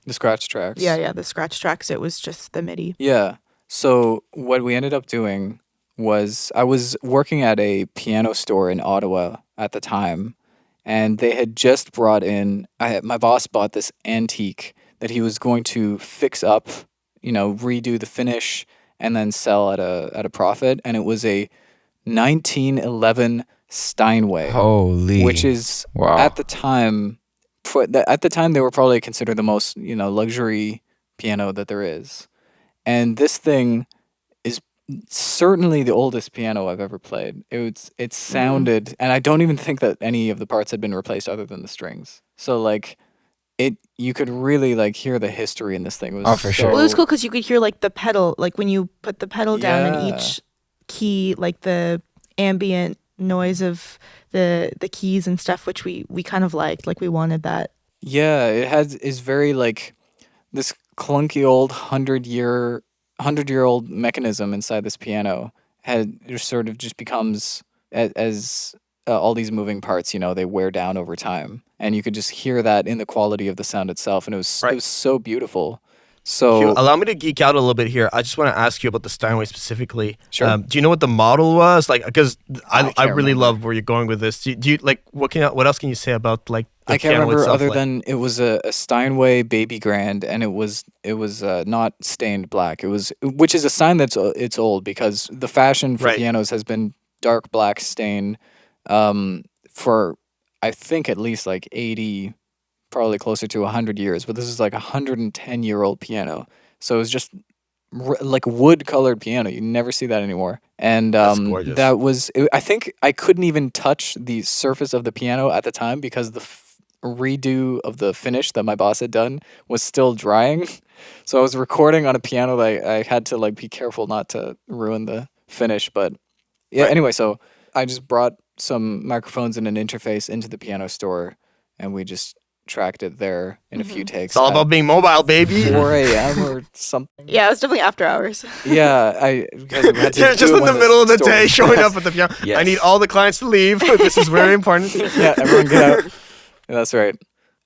Speaker 4: The scratch tracks.
Speaker 3: the scratch tracks, it was just the MIDI.
Speaker 4: Yeah. So what we ended up doing was I was working at a piano store in Ottawa at the time, and they had just brought in. My boss bought this antique that he was going to fix up, redo the finish, and then sell at a profit. And it was a 1911 Steinway,
Speaker 1: Holy.
Speaker 4: which is
Speaker 1: Wow.
Speaker 4: at the time. At the time, they were probably considered the most luxury piano that there is. And this thing is certainly the oldest piano I've ever played. It sounded, and I don't even think that any of the parts had been replaced other than the strings. So like, you could really like hear the history in this thing. It was
Speaker 1: Oh, for sure.
Speaker 3: Well, it was cool because you could hear like the pedal, like when you put the pedal down in
Speaker 4: Yeah.
Speaker 3: each key, like the ambient noise of the keys and stuff, which we kind of liked. Like we wanted that.
Speaker 4: Yeah, is very like this clunky old 100-year-old mechanism inside this piano sort of just becomes as all these moving parts, they wear down over time, and you could just hear that in the quality of the sound itself, and it was so beautiful. So
Speaker 2: Allow me to geek out a little bit here. I just want to ask you about the Steinway specifically.
Speaker 4: Sure.
Speaker 2: Do you know what the model was? Like, because I
Speaker 4: can't
Speaker 2: really
Speaker 4: remember.
Speaker 2: love where you're going with this. Do you like what else can you say about like the
Speaker 4: I can't
Speaker 2: piano
Speaker 4: remember
Speaker 2: itself?
Speaker 4: other
Speaker 2: Like-
Speaker 4: than it was a Steinway Baby Grand, and it was not stained black. Which is a sign that it's old, because the fashion for
Speaker 2: Right.
Speaker 4: pianos has been dark black stain for I think at least like 80, probably closer to 100 years. But this is like a 110-year-old piano, so it was just like wood colored piano. You never see that anymore. And
Speaker 2: That's gorgeous.
Speaker 4: that was I think I couldn't even touch the surface of the piano at the time because the redo of the finish that my boss had done was still drying. So I was recording on a piano that I had to like be careful not to ruin the finish. But yeah,
Speaker 2: Right.
Speaker 4: anyway, so I just brought some microphones and an interface into the piano store, and we just tracked it there in a few takes.
Speaker 2: It's all about being mobile, baby.
Speaker 4: 4 a.m. or something.
Speaker 3: Yeah, it was definitely after hours.
Speaker 4: Yeah, because we had to
Speaker 2: You're
Speaker 4: do
Speaker 2: just
Speaker 4: it
Speaker 2: in
Speaker 4: when
Speaker 2: the middle of the
Speaker 4: store
Speaker 2: day
Speaker 4: was
Speaker 2: showing
Speaker 4: closed.
Speaker 2: up at the piano.
Speaker 1: Yes.
Speaker 2: I need all the clients to leave. This is very important.
Speaker 4: Yeah, everyone get out. Yeah, that's right.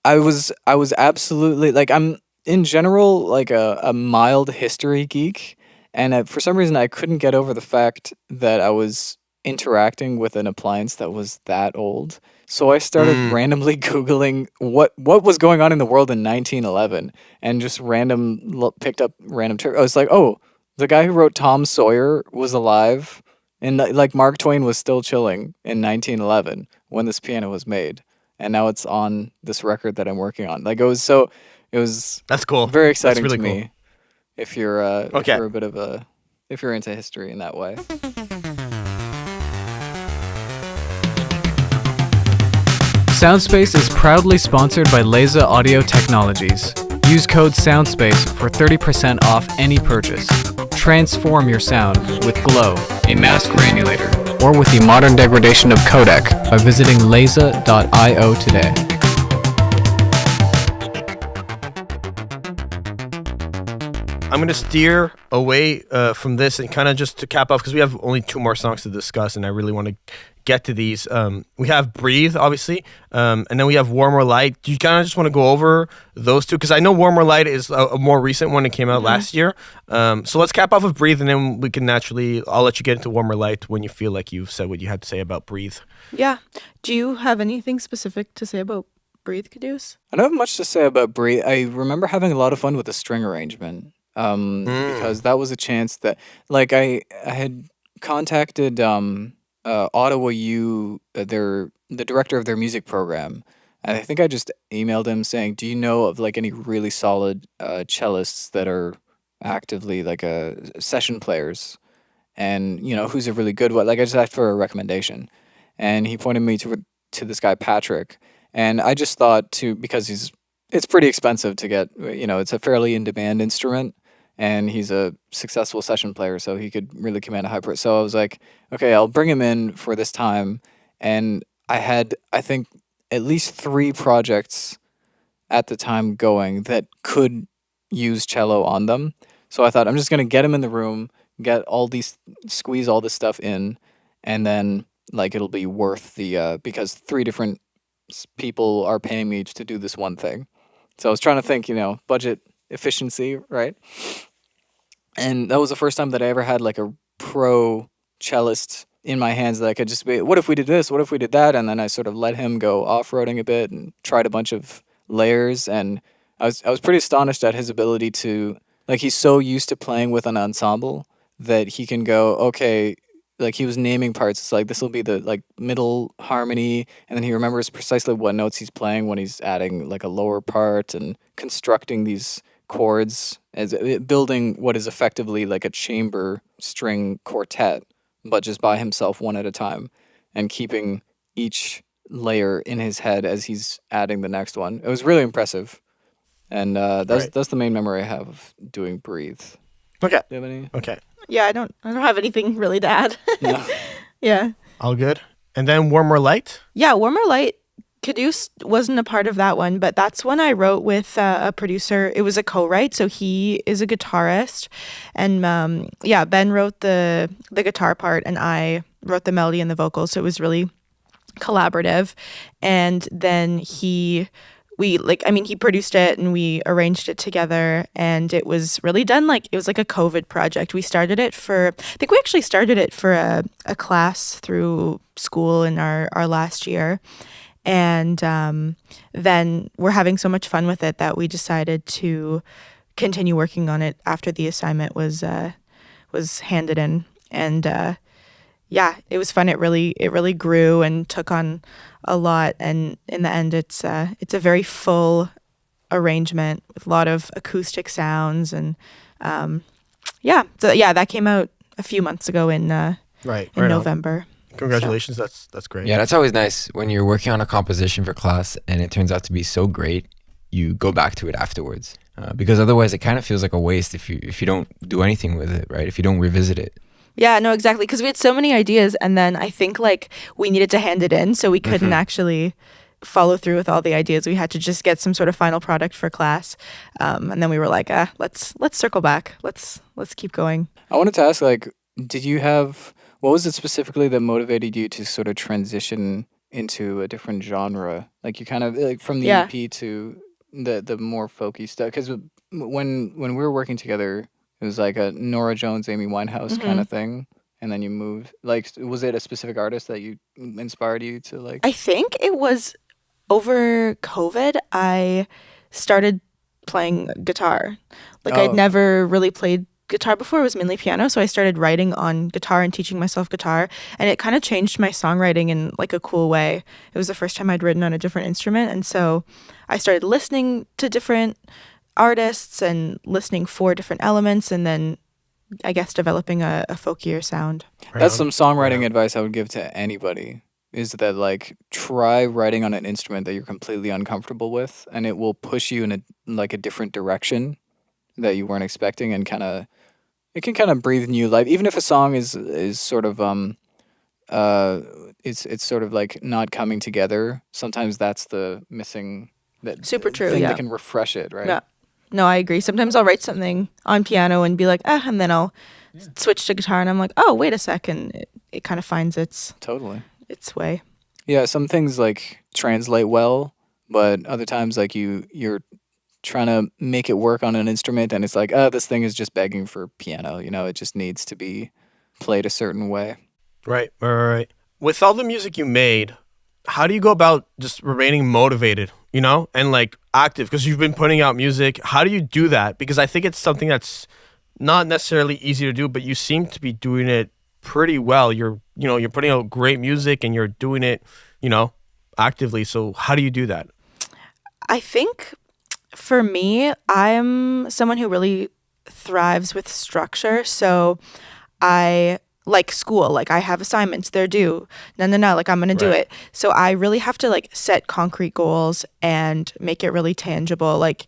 Speaker 4: I was absolutely like, I'm in general like a mild history geek, and for some reason I couldn't get over the fact that I was interacting with an appliance that was that old. So I started randomly Googling what was going on in the world in 1911, and just picked up random terms. I was like, oh, the guy who wrote Tom Sawyer was alive, and like Mark Twain was still chilling in 1911 when this piano was made, and now it's on this record that I'm working on. Like it was
Speaker 2: That's cool.
Speaker 4: very exciting
Speaker 2: really
Speaker 4: to
Speaker 2: cool.
Speaker 4: me. If you're
Speaker 2: Okay.
Speaker 4: if you're into history in that way.
Speaker 5: Soundspace is proudly sponsored by Laser Audio Technologies. Use code SOUNDSPACE for 30% off any purchase. Transform your sound with Glow, a mass granulator, or with the modern degradation of codec by visiting laser.io today.
Speaker 2: I'm going to steer away from this and kind of just to cap off, because we have only 2 more songs to discuss, and I really want to get to these. We have Breathe, obviously, and then we have Warmer Light. Do you kind of just want to go over those 2? Because I know Warmer Light is a more recent one. It came out last year. So let's cap off with Breathe, and then we can I'll let you get into Warmer Light when you feel like you've said what you had to say about Breathe.
Speaker 3: Yeah. Do you have anything specific to say about Breathe, Quddus?
Speaker 4: I don't have much to say about Breathe. I remember having a lot of fun with the string arrangement, because that was a chance that, like, I had contacted Ottawa U, the director of their music program, and I think I just emailed him saying, "Do you know of like any really solid cellists that are actively like session players, and who's a really good one?" Like I just asked for a recommendation, and he pointed me to this guy Patrick, and I just thought because it's pretty expensive to get, it's a fairly in-demand instrument, and he's a successful session player, so he could really command a high price. So I was like, okay, I'll bring him in for this time. And I had, I think, at least 3 projects at the time going that could use cello on them. So I thought, I'm just going to get him in the room, squeeze all this stuff in, and then like it'll be worth because 3 different people are paying me to do this one thing. So I was trying to think, budget efficiency, right? And that was the first time that I ever had like a pro cellist in my hands that I could just be, what if we did this? What if we did that? And then I sort of let him go off-roading a bit and tried a bunch of layers. And I was pretty astonished at his ability to, like, he's so used to playing with an ensemble that he can go, okay, like he was naming parts. It's like, this will be the like middle harmony. And then he remembers precisely what notes he's playing when he's adding like a lower part and constructing these chords, as building what is effectively like a chamber string quartet, but just by himself one at a time, and keeping each layer in his head as he's adding the next one. It was really impressive, and that's the main memory I have of doing Breathe.
Speaker 2: Okay.
Speaker 4: Do you have any?
Speaker 2: Okay.
Speaker 3: Yeah, I don't have anything really to add.
Speaker 4: No.
Speaker 3: Yeah.
Speaker 2: All good. And then Warmer Light.
Speaker 3: Yeah, Warmer Light. Quddus wasn't a part of that one, but that's one I wrote with a producer. It was a co-write, so he is a guitarist, and Ben wrote the guitar part, and I wrote the melody and the vocals. So it was really collaborative. And then he produced it and we arranged it together, and it was really done it was like a COVID project. We started it for a class through school in our last year. And then we're having so much fun with it that we decided to continue working on it after the assignment was handed in. And it was fun. It really grew and took on a lot. And in the end, it's a very full arrangement with a lot of acoustic sounds. And that came out a few months ago in November.
Speaker 2: Congratulations, so. That's great.
Speaker 1: Yeah, that's always nice when you're working on a composition for class and it turns out to be so great, you go back to it afterwards. Because otherwise it kind of feels like a waste if you don't do anything with it, right? If you don't revisit it.
Speaker 3: Yeah, no, exactly. Because we had so many ideas, and then I think we needed to hand it in, so we couldn't actually follow through with all the ideas. We had to just get some sort of final product for class, and then we were like, let's circle back. Let's keep going.
Speaker 4: I wanted to ask, like, did you have, what was it specifically that motivated you to sort of transition into a different genre? Like, you kind of, like, from the EP to the more folky stuff? Because when we were working together, it was like a Nora Jones, Amy Winehouse kind of thing. And then you moved, like, was it a specific artist that you inspired you to, like?
Speaker 3: I think it was over COVID, I started playing guitar. Like, I'd never really played guitar before. It was mainly piano. So I started writing on guitar and teaching myself guitar. And it kind of changed my songwriting in like a cool way. It was the first time I'd written on a different instrument. And so I started listening to different artists and listening for different elements, and then I guess developing a folkier sound.
Speaker 4: That's some songwriting advice I would give to anybody, is that, like, try writing on an instrument that you're completely uncomfortable with, and it will push you in a different direction that you weren't expecting, and it can kind of breathe new life. Even if a song is sort of it's sort of like not coming together, sometimes that's the missing
Speaker 3: Super true,
Speaker 4: thing
Speaker 3: yeah.
Speaker 4: that can refresh it, right?
Speaker 3: Yeah. No, I agree. Sometimes I'll write something on piano and be like, and then I'll switch to guitar and I'm like, oh, wait a second. It kind of finds its way.
Speaker 4: Yeah, some things like translate well, but other times like you're trying to make it work on an instrument and it's like, this thing is just begging for piano, it just needs to be played a certain way.
Speaker 2: Right. With all the music you made, how do you go about just remaining motivated, and like active? Because you've been putting out music. How do you do that? Because I think it's something that's not necessarily easy to do, but you seem to be doing it pretty well. You're putting out great music and you're doing it, actively. So how do you do that?
Speaker 3: I think for me, I'm someone who really thrives with structure. So I like school, like I have assignments, they're due. No, like I'm going to do it. So I really have to like set concrete goals and make it really tangible. Like,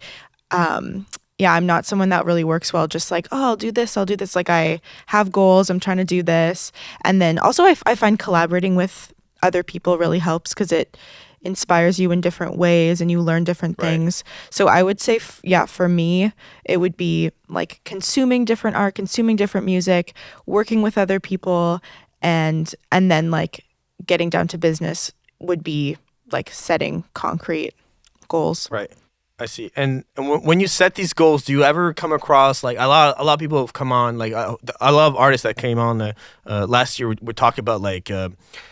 Speaker 3: I'm not someone that really works well just like, I'll do this. Like I have goals, I'm trying to do this. And then also I find collaborating with other people really helps because it inspires you in different ways and you learn different things. So I would say, for me, it would be like consuming different art, consuming different music, working with other people, and then like getting down to business would be like setting concrete goals.
Speaker 2: Right. I see. And when you set these goals, do you ever come across like a lot of people have come on, like I love artists that came on last year. We're talking about like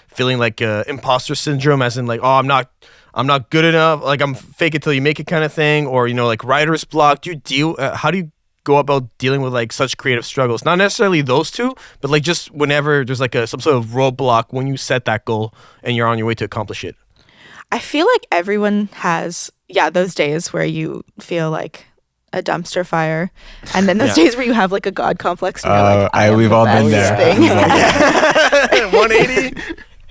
Speaker 2: feeling like imposter syndrome, as in like, I'm not good enough, like I'm fake it till you make it kind of thing, or like writer's block. How do you go about dealing with like such creative struggles? Not necessarily those two, but like just whenever there's like some sort of roadblock when you set that goal and you're on your way to accomplish it.
Speaker 3: I feel like everyone has those days where you feel like a dumpster fire, and then those days where you have like a god complex and you're like,
Speaker 1: we've all been there.
Speaker 2: 180.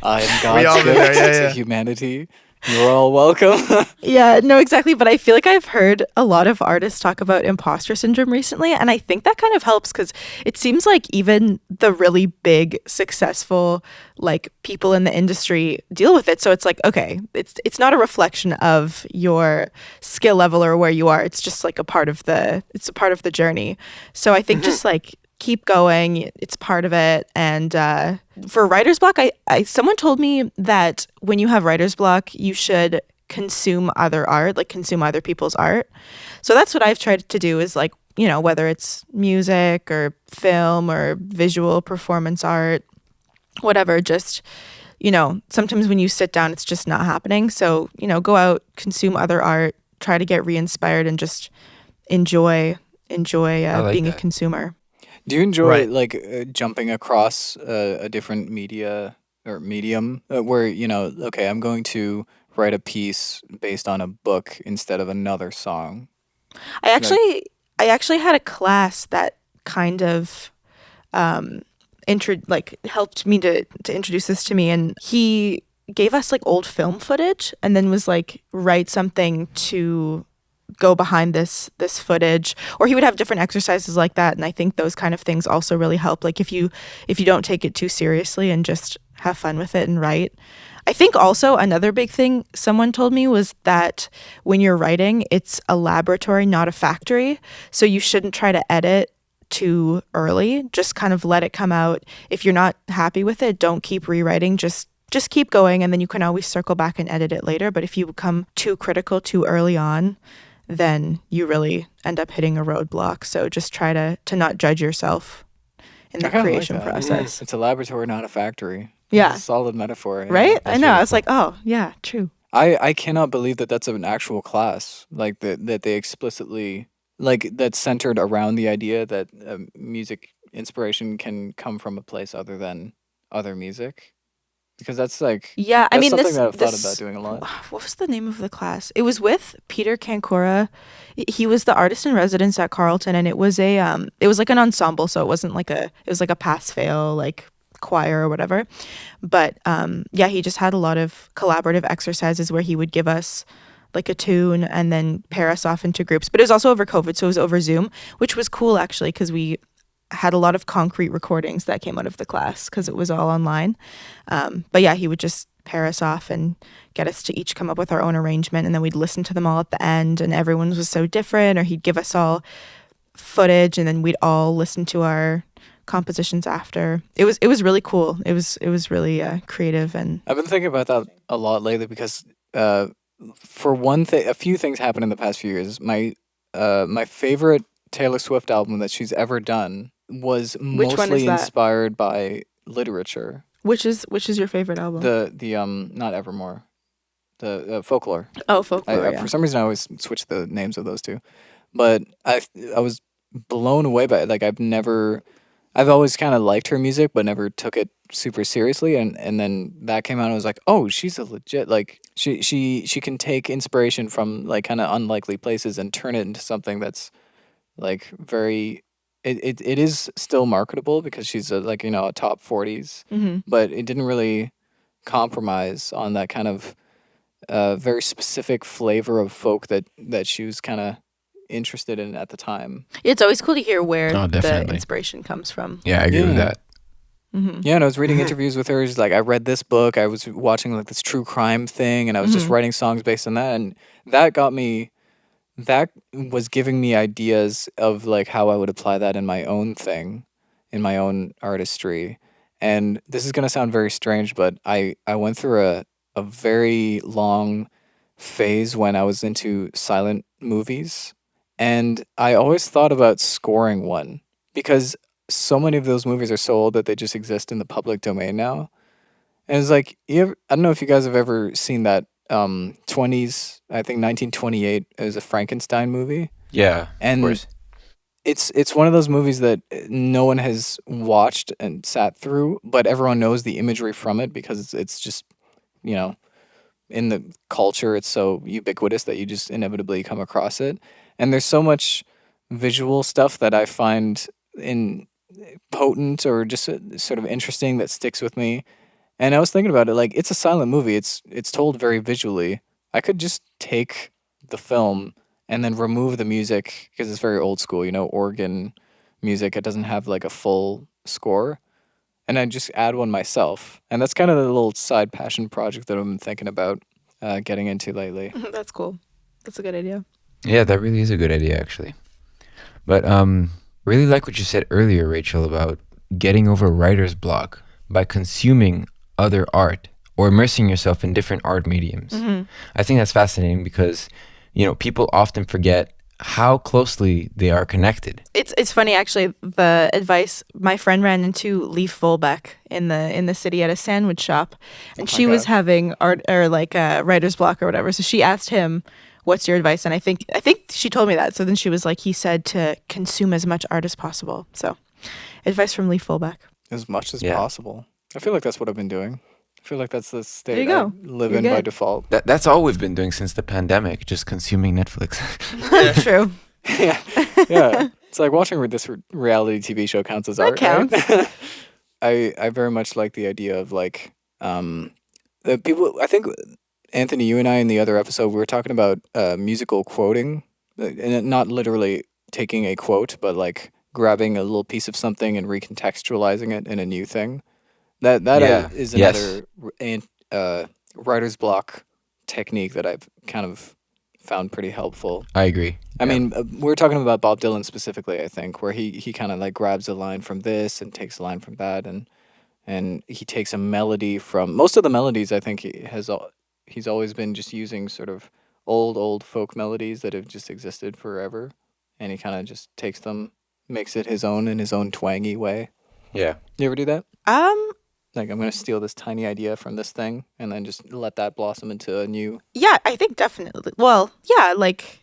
Speaker 4: I am God's gift to humanity. You're all welcome.
Speaker 3: Yeah, no, exactly. But I feel like I've heard a lot of artists talk about imposter syndrome recently. And I think that kind of helps because it seems like even the really big, successful, like people in the industry deal with it. So it's like, okay, it's not a reflection of your skill level or where you are. It's just like a part of the journey. So I think just like keep going. It's part of it. And for writer's block, someone told me that when you have writer's block, you should consume other art, like consume other people's art. So that's what I've tried to do is like, whether it's music or film or visual performance art, whatever, just, sometimes when you sit down, it's just not happening. So, go out, consume other art, try to get re-inspired and just enjoy being a consumer.
Speaker 4: Do you enjoy jumping across a different media or medium where, okay, I'm going to write a piece based on a book instead of another song?
Speaker 3: I actually had a class that kind of helped me to introduce this to me, and he gave us like old film footage and then was like, write something to go behind this footage, or he would have different exercises like that. And I think those kind of things also really help. Like if you don't take it too seriously and just have fun with it and write. I think also another big thing someone told me was that when you're writing, it's a laboratory, not a factory. So you shouldn't try to edit too early. Just kind of let it come out. If you're not happy with it, don't keep rewriting. Just keep going, and then you can always circle back and edit it later. But if you become too critical too early on, then you really end up hitting a roadblock. So just try to not judge yourself in the
Speaker 4: I kinda like
Speaker 3: creation
Speaker 4: that.
Speaker 3: process.
Speaker 4: It's a laboratory, not a factory.
Speaker 3: Yeah.
Speaker 4: It's a solid metaphor. Yeah.
Speaker 3: Right? I
Speaker 1: That's
Speaker 3: know.
Speaker 1: really
Speaker 3: I was like, oh, yeah, true.
Speaker 4: I cannot believe that that's an actual class, like that they explicitly, like, that's centered around the idea that music inspiration can come from a place other than other music, because that's like
Speaker 3: Yeah, I
Speaker 4: that's
Speaker 3: mean,
Speaker 4: something
Speaker 3: this,
Speaker 4: that I've thought
Speaker 3: this
Speaker 4: about doing a lot.
Speaker 3: what was the name of the class? It was with Petr Cancura. He was the artist in residence at Carleton, and it was like an ensemble, so it was like a pass fail like choir or whatever. But yeah, he just had a lot of collaborative exercises where he would give us like a tune and then pair us off into groups. But it was also over COVID, so it was over Zoom, which was cool actually, because we had a lot of concrete recordings that came out of the class because it was all online. But yeah, he would just pair us off and get us to each come up with our own arrangement, and then we'd listen to them all at the end, and everyone's was so different. Or he'd give us all footage, and then we'd all listen to our compositions after. It was really cool. It was really creative. And
Speaker 4: I've been thinking about that a lot lately because for one thing, a few things happened in the past few years. My favorite Taylor Swift album that she's ever done was
Speaker 3: Which one is
Speaker 4: mostly
Speaker 3: that?
Speaker 4: inspired by literature.
Speaker 3: which is your favorite album?
Speaker 4: The not Evermore, the Folklore.
Speaker 3: Oh, Folklore. Yeah.
Speaker 4: For some reason, I always switch the names of those two, but I was blown away by it. Like I've always kind of liked her music, but never took it super seriously. And then that came out, and I was like, oh, she's a legit, like she can take inspiration from like kind of unlikely places and turn it into something that's like very. It is still marketable because she's a top 40s,
Speaker 3: Mhm.
Speaker 4: but it didn't really compromise on that kind of very specific flavor of folk that she was kind of interested in at the time.
Speaker 3: It's always cool to hear where
Speaker 1: Oh,
Speaker 3: the
Speaker 1: definitely.
Speaker 3: inspiration comes from.
Speaker 1: Yeah, I agree with
Speaker 4: Yeah.
Speaker 1: that.
Speaker 3: Hmm.
Speaker 4: Yeah, and I was reading interviews with her. She's like, I read this book. I was watching like this true crime thing, and I was just writing songs based on that, and that got me. That was giving me ideas of like how I would apply that in my own thing, in my own artistry. And this is gonna sound very strange, but I went through a very long phase when I was into silent movies, and I always thought about scoring one because so many of those movies are so old that they just exist in the public domain now. And it's like I don't know if you guys have ever seen that 20s, I think 1928 is a Frankenstein movie.
Speaker 1: Yeah,
Speaker 4: And
Speaker 1: of course.
Speaker 4: It's one of those movies that no one has watched and sat through, but everyone knows the imagery from it because it's just, in the culture, it's so ubiquitous that you just inevitably come across it. And there's so much visual stuff that I find potent or just sort of interesting that sticks with me. And I was thinking about it, like it's a silent movie. It's told very visually. I could just take the film and then remove the music because it's very old school, organ music. It doesn't have like a full score. And I just add one myself. And that's kind of the little side passion project that I've been thinking about getting into lately.
Speaker 3: That's cool. That's a good idea.
Speaker 1: Yeah, that really is a good idea, actually. But really like what you said earlier, Rachel, about getting over writer's block by consuming other art or immersing yourself in different art mediums. I think that's fascinating because, people often forget how closely they are connected.
Speaker 3: It's funny actually. The advice my friend ran into Leaf Volbeck in the city at a sandwich shop, and she was having art or like a writer's block or whatever. So she asked him, "What's your advice?" And I think she told me that. So then she was like, he said to consume as much art as possible. So advice from Leaf Volbeck.
Speaker 4: As much as
Speaker 1: Yeah.
Speaker 4: possible. I feel like that's what I've been doing. I feel like that's the state
Speaker 3: There you go.
Speaker 4: I live
Speaker 3: You're
Speaker 4: in by
Speaker 3: good.
Speaker 4: default.
Speaker 1: That's all we've been doing since the pandemic, just consuming Netflix.
Speaker 3: True.
Speaker 4: Yeah. It's like watching this reality TV show counts as
Speaker 3: That
Speaker 4: art.
Speaker 3: counts.
Speaker 4: Right? I very much like the idea of like the people. I think Anthony, you and I in the other episode we were talking about musical quoting, and not literally taking a quote, but like grabbing a little piece of something and recontextualizing it in a new thing. That
Speaker 1: Yeah.
Speaker 4: is
Speaker 1: Yes.
Speaker 4: another writer's block technique that I've kind of found pretty helpful.
Speaker 1: I agree.
Speaker 4: I mean, we're talking about Bob Dylan specifically, I think, where he kind of like grabs a line from this and takes a line from that, and he takes a melody from most of the melodies. I think he's always been just using sort of old folk melodies that have just existed forever, and he kind of just takes them, makes it his own in his own twangy way.
Speaker 1: Yeah.
Speaker 4: You ever do that?
Speaker 3: Um,
Speaker 4: Like, I'm gonna steal this tiny idea from this thing, and then just let that blossom into a new.
Speaker 3: yeah, I think definitely. Well, yeah, like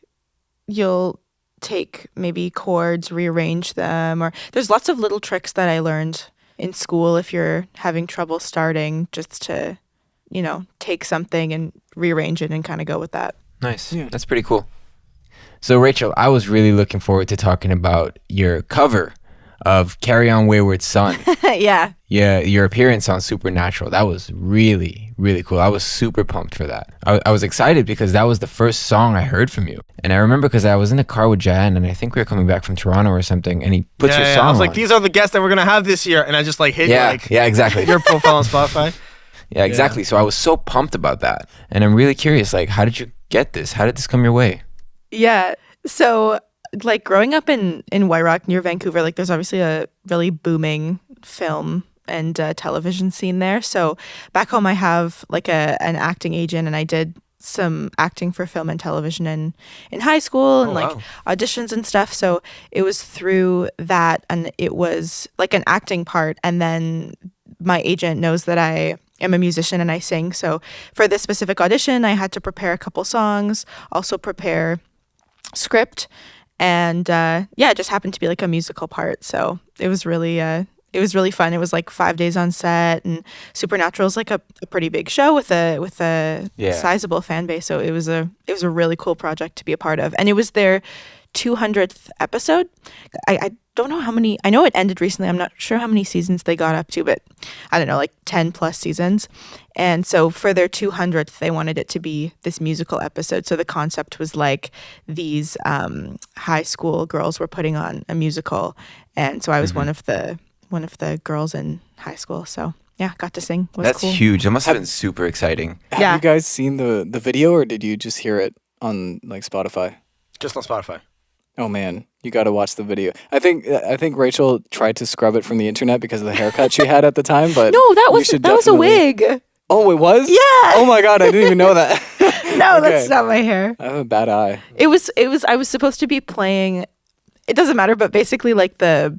Speaker 3: you'll take maybe chords, rearrange them, or there's lots of little tricks that I learned in school if you're having trouble starting, just to, take something and rearrange it and kind of go with that.
Speaker 1: Nice.
Speaker 4: Yeah.
Speaker 1: That's pretty cool. So, Rachel, I was really looking forward to talking about your cover of On Wayward Son.
Speaker 3: Yeah.
Speaker 1: Yeah, your appearance on Supernatural. That was really, really cool. I was super pumped for that. I was excited because that was the first song I heard from you. And I remember because I was in the car with Jaian, and I think we were coming back from Toronto or something, and he puts your song
Speaker 2: I was like,
Speaker 1: on.
Speaker 2: these are the guests that we're gonna have this year, and I just like hit
Speaker 1: Yeah, exactly.
Speaker 2: your profile on Spotify.
Speaker 1: Yeah, exactly. So I was so pumped about that. And I'm really curious, like, how did you get this? How did this come your way?
Speaker 3: Yeah. So, like, growing up in White Rock near Vancouver, like, there's obviously a really booming film and television scene there. So back home, I have like an acting agent, and I did some acting for film and television in high school and
Speaker 1: wow.
Speaker 3: auditions and stuff. So it was through that, and it was like an acting part. And then my agent knows that I am a musician and I sing. So for this specific audition, I had to prepare a couple songs, also prepare script, and it just happened to be like a musical part. So it was really fun. It was like 5 days on set, and Supernatural is like a pretty big show with a sizable fan base. So it was a really cool project to be a part of, and it was their 200th episode. I don't know how many. I know it ended recently. I'm not sure how many seasons they got up to, but I don't know, like 10 plus seasons. And so for their 200th, they wanted it to be this musical episode. So the concept was like these high school girls were putting on a musical, and so I was one of the girls in high school. So yeah, got to sing. It was
Speaker 1: That's
Speaker 3: cool.
Speaker 1: huge. That must have been super exciting.
Speaker 4: Have
Speaker 3: Yeah.
Speaker 4: you guys seen the video, or did you just hear it on like Spotify?
Speaker 2: Just on Spotify.
Speaker 4: Oh man, you got to watch the video. I think Rachel tried to scrub it from the internet because of the haircut she had at the time, but
Speaker 3: No, that
Speaker 4: you
Speaker 3: was
Speaker 4: should
Speaker 3: a
Speaker 4: definitely-
Speaker 3: wig.
Speaker 4: Oh, it was?
Speaker 3: Yeah.
Speaker 4: Oh my god, I didn't even know that.
Speaker 3: No,
Speaker 4: Okay.
Speaker 3: that's not my hair.
Speaker 4: I have a bad eye.
Speaker 3: It was I was supposed to be playing, it doesn't matter, but basically like the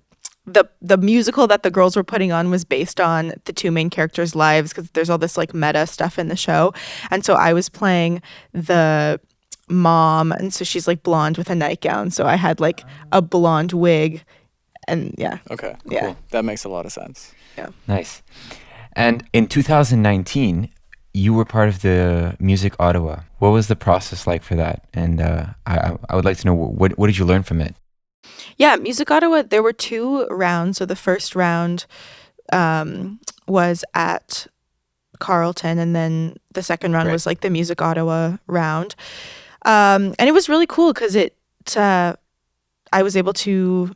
Speaker 3: musical that the girls were putting on was based on the two main characters' lives, because there's all this like meta stuff in the show. And so I was playing the mom, and so she's like blonde with a nightgown, so I had like a blonde wig, and yeah.
Speaker 4: Okay,
Speaker 3: Yeah.
Speaker 4: cool. That makes a lot of sense.
Speaker 1: Nice. And in 2019, you were part of the Music Ottawa. What was the process like for that? And I would like to know, what did you learn from it?
Speaker 3: Yeah, Music Ottawa, there were 2 rounds. So the first round was at Carleton, and then the second round
Speaker 1: Right.
Speaker 3: was like the Music Ottawa round. And it was really cool because I was able to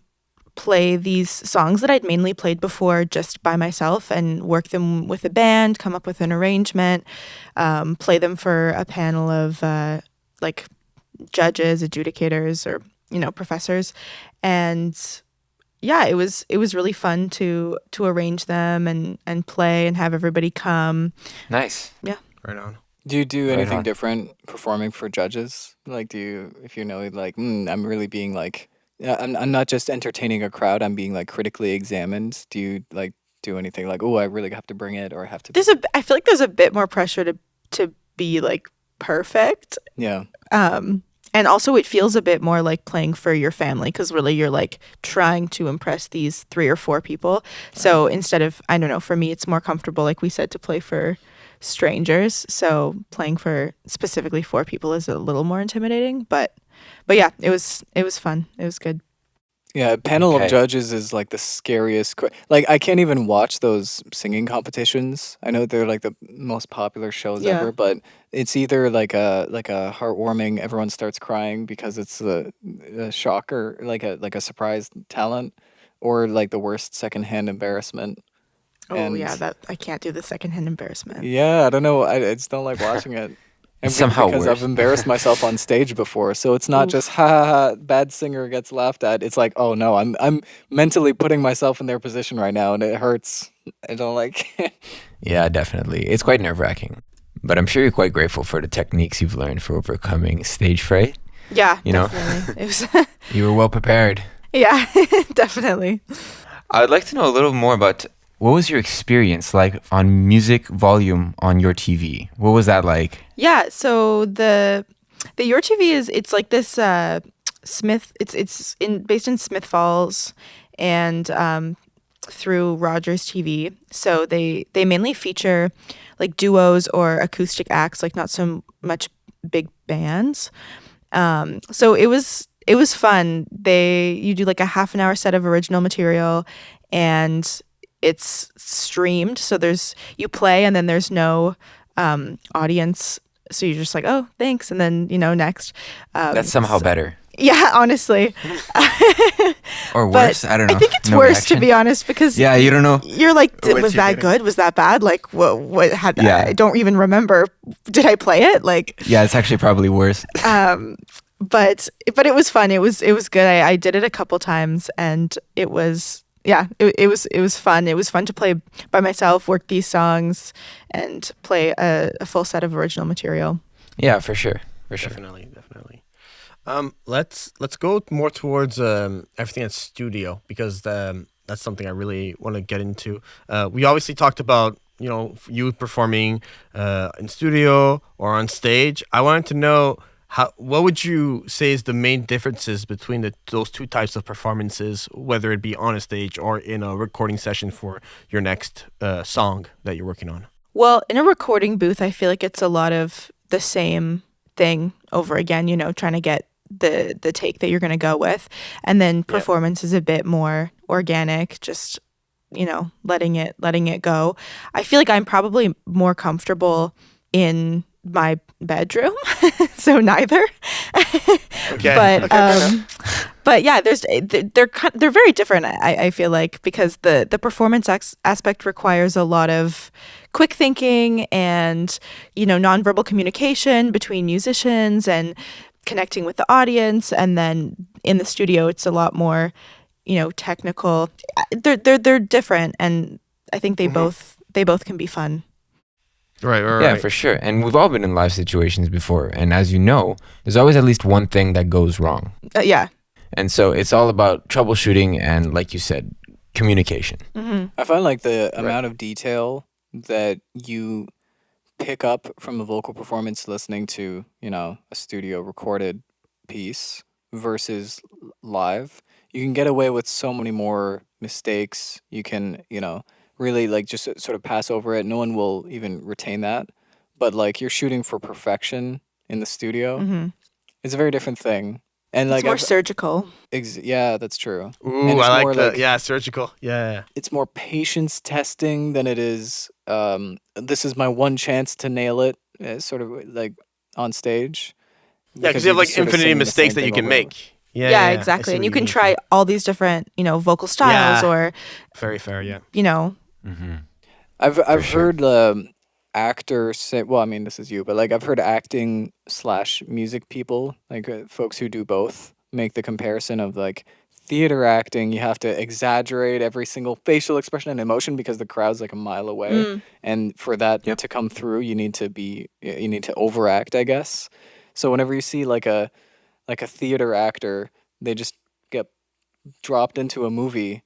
Speaker 3: play these songs that I'd mainly played before just by myself, and work them with a band, come up with an arrangement, play them for a panel of like judges, adjudicators, or professors. And yeah, it was really fun to arrange them and play and have everybody come.
Speaker 1: Nice.
Speaker 2: Right on.
Speaker 4: Do you do
Speaker 1: Right
Speaker 4: anything
Speaker 1: on.
Speaker 4: different performing for judges? Like, do you, if you know, like, I'm really being like, I'm not just entertaining a crowd, I'm being like critically examined. Do you like do anything like, oh, I really have to bring it, or I have to?
Speaker 3: I feel like there's a bit more pressure to be like perfect.
Speaker 4: Yeah.
Speaker 3: And also it feels a bit more like playing for your family, because really you're like trying to impress these 3 or 4 people. So instead of, I don't know, for me it's more comfortable, like we said, to play for strangers. So playing for specifically 4 people is a little more intimidating, but yeah, it was fun. It was good.
Speaker 4: Yeah, a panel
Speaker 1: Okay.
Speaker 4: of judges is like the scariest. Like, I can't even watch those singing competitions. I know they're like the most popular shows
Speaker 3: Yeah.
Speaker 4: ever, but it's either like a heartwarming, everyone starts crying because it's a shocker, like a surprise talent, or like the worst secondhand embarrassment.
Speaker 3: Oh
Speaker 4: And
Speaker 3: yeah, that I can't do the secondhand embarrassment.
Speaker 4: yeah, I don't know. I just don't like watching it. And
Speaker 1: somehow
Speaker 4: because
Speaker 1: worse.
Speaker 4: I've embarrassed myself on stage before, so it's not just ha ha ha, bad singer gets laughed at. It's like, oh no, I'm mentally putting myself in their position right now, and it hurts. I don't like.
Speaker 1: Yeah, definitely. It's quite nerve-wracking. But I'm sure you're quite grateful for the techniques you've learned for overcoming stage fright.
Speaker 3: Yeah,
Speaker 1: You know?
Speaker 3: definitely. It was
Speaker 1: You were well prepared.
Speaker 3: yeah, definitely.
Speaker 1: I would like to know a little more about what was your experience like on music volume on your TV? What was that like?
Speaker 3: Yeah, so the Your TV it's like this Smith based in Smith Falls and through Rogers TV. So they mainly feature like duos or acoustic acts, like not so much big bands. So it was fun. You do like a half an hour set of original material, and it's streamed. So you play, and then there's no audience. So you're just like, oh, thanks, and then next.
Speaker 1: That's somehow better.
Speaker 3: Yeah, honestly.
Speaker 1: Or
Speaker 3: But
Speaker 1: worse? I don't know.
Speaker 3: I think it's
Speaker 1: No
Speaker 3: worse
Speaker 1: reaction?
Speaker 3: to be honest, because
Speaker 1: Yeah, you don't know.
Speaker 3: you're like,
Speaker 1: What's
Speaker 3: was
Speaker 1: your
Speaker 3: that
Speaker 1: better?
Speaker 3: good? Was that bad? Like, what had that?
Speaker 1: Yeah.
Speaker 3: I don't even remember. Did I play it? Like,
Speaker 1: Yeah, it's actually probably worse.
Speaker 3: but it was fun. It was good. I did it a couple times, and it was it was fun. It was fun to play by myself, work these songs, and play a full set of original material.
Speaker 1: Yeah, for sure. For sure.
Speaker 2: Definitely. Let's go more towards everything at studio, because that's something I really want to get into. We obviously talked about you performing in studio or on stage. I wanted to know what would you say is the main differences between those two types of performances, whether it be on a stage or in a recording session for your next song that you're working on?
Speaker 3: Well, in a recording booth, I feel like it's a lot of the same thing over again, trying to get the take that you're going to go with. And then performance is a bit more organic, just, letting it go. I feel like I'm probably more comfortable in my bedroom, so neither.
Speaker 2: Okay.
Speaker 3: But yeah, they're very different. I feel like, because the performance aspect requires a lot of quick thinking and nonverbal communication between musicians and connecting with the audience, and then in the studio it's a lot more technical. They're different, and I think they both can be fun.
Speaker 2: Right.
Speaker 1: Yeah, for sure. And we've all been in live situations before. And as you know, there's always at least one thing that goes wrong.
Speaker 3: Yeah.
Speaker 1: And so it's all about troubleshooting and, like you said, communication.
Speaker 3: Mm-hmm.
Speaker 4: I find like the amount of detail that you pick up from a vocal performance listening to, a studio recorded piece versus live, you can get away with so many more mistakes. You can, really like just sort of pass over it. No one will even retain that. But like you're shooting for perfection in the studio.
Speaker 3: Mm-hmm.
Speaker 4: It's a very different thing. And like
Speaker 3: It's more surgical.
Speaker 4: yeah, that's true.
Speaker 2: Ooh,
Speaker 4: And it's
Speaker 2: I
Speaker 4: more
Speaker 2: like that. Surgical. Yeah.
Speaker 4: It's more patience testing than it is this is my one chance to nail it, sort of like on stage.
Speaker 2: Yeah, because you have
Speaker 4: you're
Speaker 2: like
Speaker 4: just sort of
Speaker 2: infinity
Speaker 4: singing the
Speaker 2: mistakes
Speaker 4: same
Speaker 2: that you
Speaker 4: thing
Speaker 2: can
Speaker 4: over and over.
Speaker 2: make.
Speaker 3: Yeah,
Speaker 2: I
Speaker 3: exactly.
Speaker 2: see
Speaker 3: And
Speaker 2: what
Speaker 3: you can
Speaker 2: mean.
Speaker 3: try all these different, vocal styles,
Speaker 2: Yeah.
Speaker 3: or,
Speaker 2: Very fair, yeah.
Speaker 1: Mm-hmm.
Speaker 4: I've
Speaker 1: sure.
Speaker 4: heard actors say, well, I mean, this is you, but like I've heard acting / music people, like folks who do both, make the comparison of like theater acting. You have to exaggerate every single facial expression and emotion because the crowd's like a mile away, and for that to come through, you need to overact, I guess. So whenever you see like a theater actor, they just get dropped into a movie.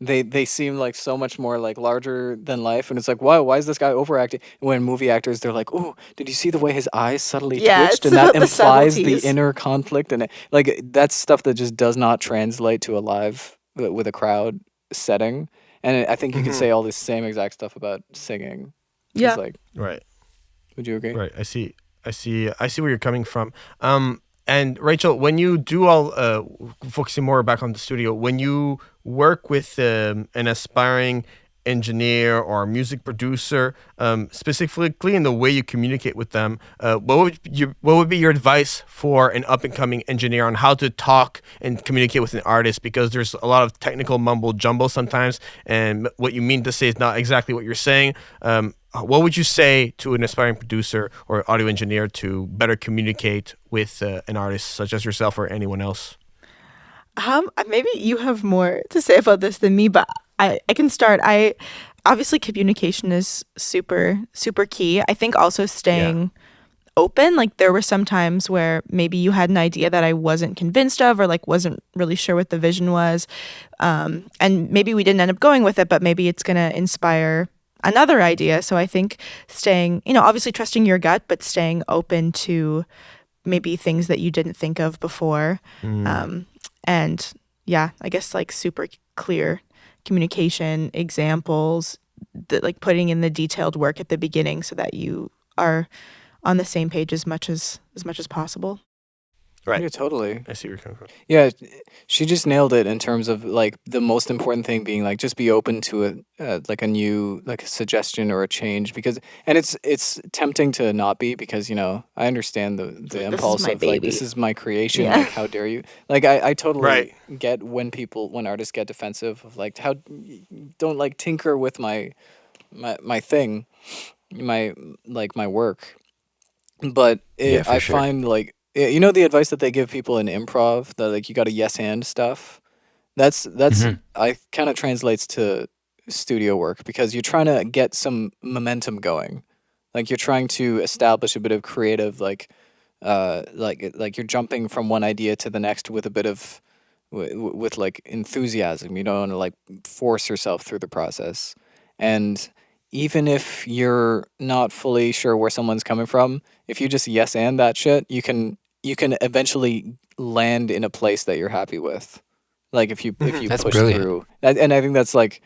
Speaker 4: They seem like so much more like larger than life, and it's like, why is this guy overacting? When movie actors, they're like, oh, did you see the way his eyes subtly
Speaker 3: Yeah,
Speaker 4: twitched,
Speaker 3: it's
Speaker 4: and that
Speaker 3: about the
Speaker 4: implies the
Speaker 3: subtleties.
Speaker 4: inner conflict, and like that's stuff that just does not translate to a live with a crowd setting. And I think you could say all this same exact stuff about singing.
Speaker 3: Yeah.
Speaker 4: It's like,
Speaker 2: Right.
Speaker 4: would you agree?
Speaker 2: Right. I see where you're coming from. And Rachel, when you do all focusing more back on the studio, when you work with an aspiring engineer or music producer, specifically in the way you communicate with them, what would be your advice for an up and coming engineer on how to talk and communicate with an artist? Because there's a lot of technical mumble jumble sometimes, and what you mean to say is not exactly what you're saying. What would you say to an aspiring producer or audio engineer to better communicate with an artist such as yourself or anyone else?
Speaker 3: Maybe you have more to say about this than me, but I can start. Obviously communication is super, super key. I think also staying open. Like there were some times where maybe you had an idea that I wasn't convinced of or like wasn't really sure what the vision was. And maybe we didn't end up going with it, but maybe it's going to inspire another idea. So I think staying, obviously trusting your gut, but staying open to maybe things that you didn't think of before. And yeah, I guess like super clear communication, examples, like putting in the detailed work at the beginning so that you are on the same page as much as possible.
Speaker 2: Right.
Speaker 4: Yeah, totally.
Speaker 2: I see where you're coming from.
Speaker 4: Yeah, she just nailed it in terms of like the most important thing being like just be open to a new like a suggestion or a change because it's tempting to not be because I understand the impulse
Speaker 3: my
Speaker 4: of like
Speaker 3: baby.
Speaker 4: this is my creation,
Speaker 3: Yeah.
Speaker 4: like how dare you, like I totally
Speaker 2: Right.
Speaker 4: get when artists get defensive of like how don't like tinker with my thing, my work, but
Speaker 1: Yeah, for
Speaker 4: I
Speaker 1: sure.
Speaker 4: find like the advice that they give people in improv that like you got to yes and stuff. That's I kind of translates to studio work because you're trying to get some momentum going, like you're trying to establish a bit of creative like you're jumping from one idea to the next with a bit of with like enthusiasm. You don't want to like force yourself through the process, and even if you're not fully sure where someone's coming from, if you just yes and that shit, you can eventually land in a place that you're happy with. Like if you
Speaker 1: That's
Speaker 4: push
Speaker 1: brilliant.
Speaker 4: through, and I think that's like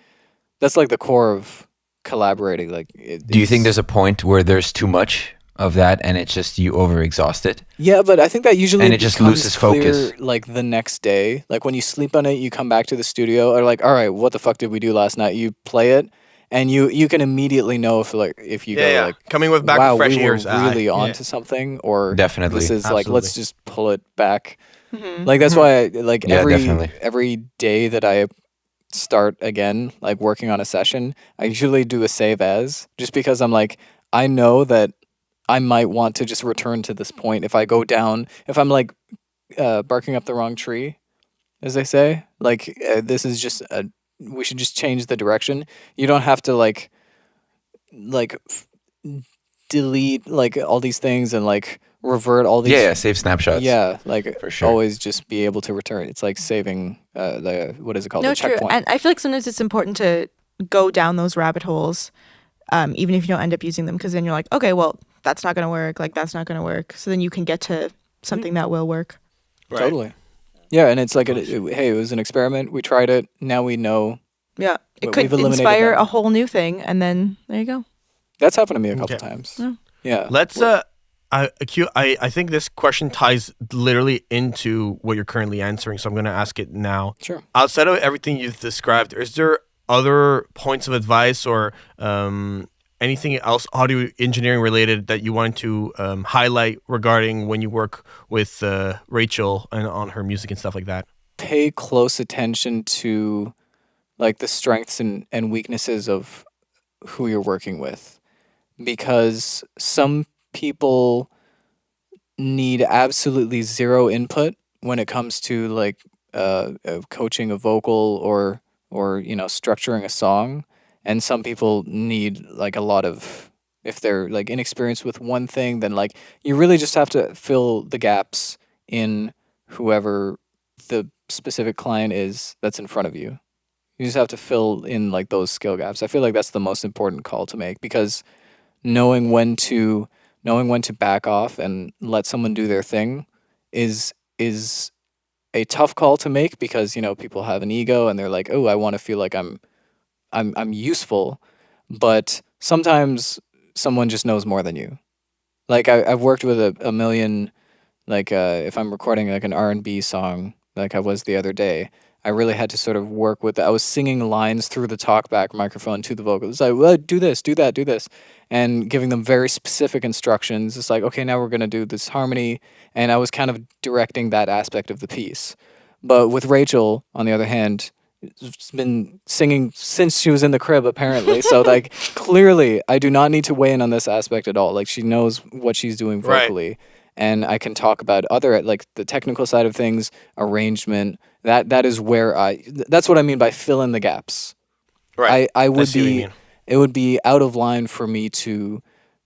Speaker 4: the core of collaborating. Like,
Speaker 1: Do you think there's a point where there's too much of that and it's just you overexhaust it?
Speaker 4: Yeah, but I think that usually
Speaker 1: And it just
Speaker 4: becomes
Speaker 1: loses
Speaker 4: clear,
Speaker 1: focus.
Speaker 4: like the next day. Like when you sleep on it, you come back to the studio, or like, all right, what the fuck did we do last night? You play it, and you can immediately know if you go like,
Speaker 2: coming with back
Speaker 4: wow,
Speaker 2: with fresh
Speaker 4: we were
Speaker 2: ears.
Speaker 4: really onto something, or
Speaker 1: Definitely.
Speaker 4: this is like, let's
Speaker 2: Absolutely.
Speaker 4: just pull it back. Like that's why
Speaker 1: Yeah, definitely.
Speaker 4: every day that I start again, like working on a session, I usually do a save as, just because I'm like, I know that I might want to just return to this point if I go down, if I'm like barking up the wrong tree, as they say. Like this is just we should just change the direction. You don't have to like delete like all these things and like revert all these.
Speaker 1: Yeah, save snapshots.
Speaker 4: Yeah, like
Speaker 1: For sure.
Speaker 4: always just be able to return. It's like saving the what is it called?
Speaker 3: No,
Speaker 4: The
Speaker 3: true.
Speaker 4: checkpoint.
Speaker 3: And I feel like sometimes it's important to go down those rabbit holes, even if you don't end up using them, because then you're like, okay, well, that's not going to work. Like, that's not going to work. So then you can get to something that will work.
Speaker 2: Right.
Speaker 4: Totally. Yeah, and it's like hey, it was an experiment. We tried it. Now we know.
Speaker 3: Yeah. It
Speaker 4: We've
Speaker 3: could
Speaker 4: eliminated
Speaker 3: inspire
Speaker 4: that.
Speaker 3: a whole new thing. And then there you go.
Speaker 4: That's happened to me a couple
Speaker 2: Okay.
Speaker 4: times.
Speaker 3: Yeah.
Speaker 4: Yeah.
Speaker 2: Let's I think this question ties literally into what you're currently answering, so I'm going to ask it now.
Speaker 4: Sure.
Speaker 2: Outside of everything you've described, is there other points of advice or anything else audio engineering related that you want to highlight regarding when you work with Rachel and on her music and stuff like that?
Speaker 4: Pay close attention to like the strengths and weaknesses of who you're working with, because some people need absolutely zero input when it comes to like coaching a vocal or structuring a song, and some people need like a lot of, if they're like inexperienced with one thing, then like you really just have to fill the gaps in whoever the specific client is that's in front of you. You just have to fill in like those skill gaps. I feel like that's the most important call to make, because knowing when to back off and let someone do their thing is a tough call to make, because people have an ego and they're like, oh, I want to feel like I'm useful, but sometimes someone just knows more than you. Like I've worked with a million, like if I'm recording like an R&B song, like I was the other day, I really had to sort of work with it. I was singing lines through the talkback microphone to the vocals. Like, well, do this, do that, do this. And giving them very specific instructions. It's like, okay, now we're going to do this harmony. And I was kind of directing that aspect of the piece. But with Rachel, on the other hand, has been singing since she was in the crib, apparently. So, like, clearly, I do not need to weigh in on this aspect at all. Like, she knows what she's doing vocally. Right. And I can talk about other, like, the technical side of things, arrangement. That is where that's what I mean by fill in the gaps.
Speaker 2: Right.
Speaker 4: I would be, it would be out of line for me to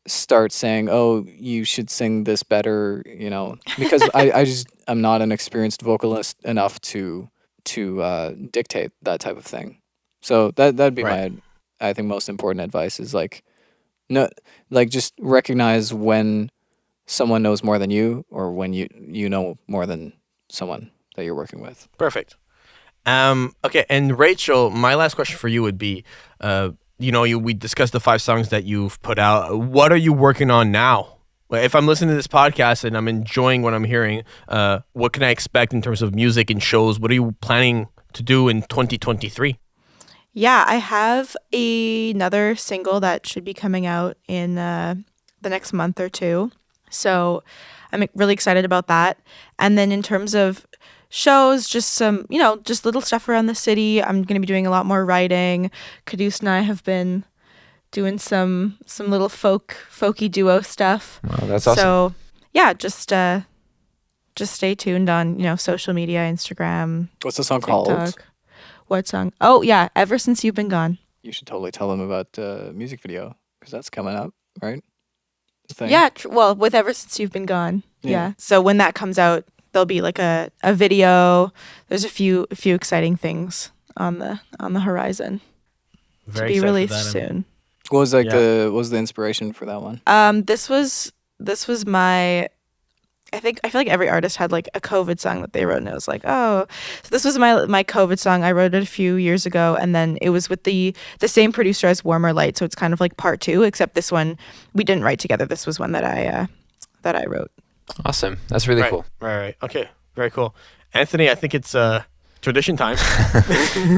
Speaker 4: start saying, oh, you should sing this better, you know, because I'm not an experienced vocalist enough to dictate that type of thing. So that'd be my, I think, most important advice is like, no, like just recognize when someone knows more than you, or when you know more than someone that you're working with.
Speaker 2: Perfect. Okay, and Rachel, my last question for you would be, we discussed the 5 songs that you've put out. What are you working on now? If I'm listening to this podcast and I'm enjoying what I'm hearing, what can I expect in terms of music and shows? What are you planning to do in 2023?
Speaker 3: Yeah, I have another single that should be coming out in the next month or two. So I'm really excited about that. And then in terms of shows, just some, just little stuff around the city. I'm going to be doing a lot more writing. Quddus and I have been doing some little folky duo stuff.
Speaker 1: Wow, that's awesome.
Speaker 3: So yeah, just stay tuned on, social media, Instagram.
Speaker 4: What's the song
Speaker 3: TikTok.
Speaker 4: called?
Speaker 3: What song? Oh yeah, Ever Since You've Been Gone.
Speaker 4: You should totally tell them about the music video, because that's coming up, right? The thing.
Speaker 3: Yeah, well, with Ever Since You've Been Gone. Yeah. So when that comes out, there'll be like a video. There's a few exciting things on the horizon to be released soon.
Speaker 4: What was what was the inspiration for that one?
Speaker 3: This was my, I feel like every artist had like a COVID song that they wrote, and it was like, oh, so this was my COVID song. I wrote it a few years ago, and then it was with the same producer as Warmer Light, so it's kind of like part 2, except this one we didn't write together. This was one that I wrote.
Speaker 1: Awesome. That's really cool.
Speaker 2: Right. Okay. Very cool. Anthony, I think it's tradition time.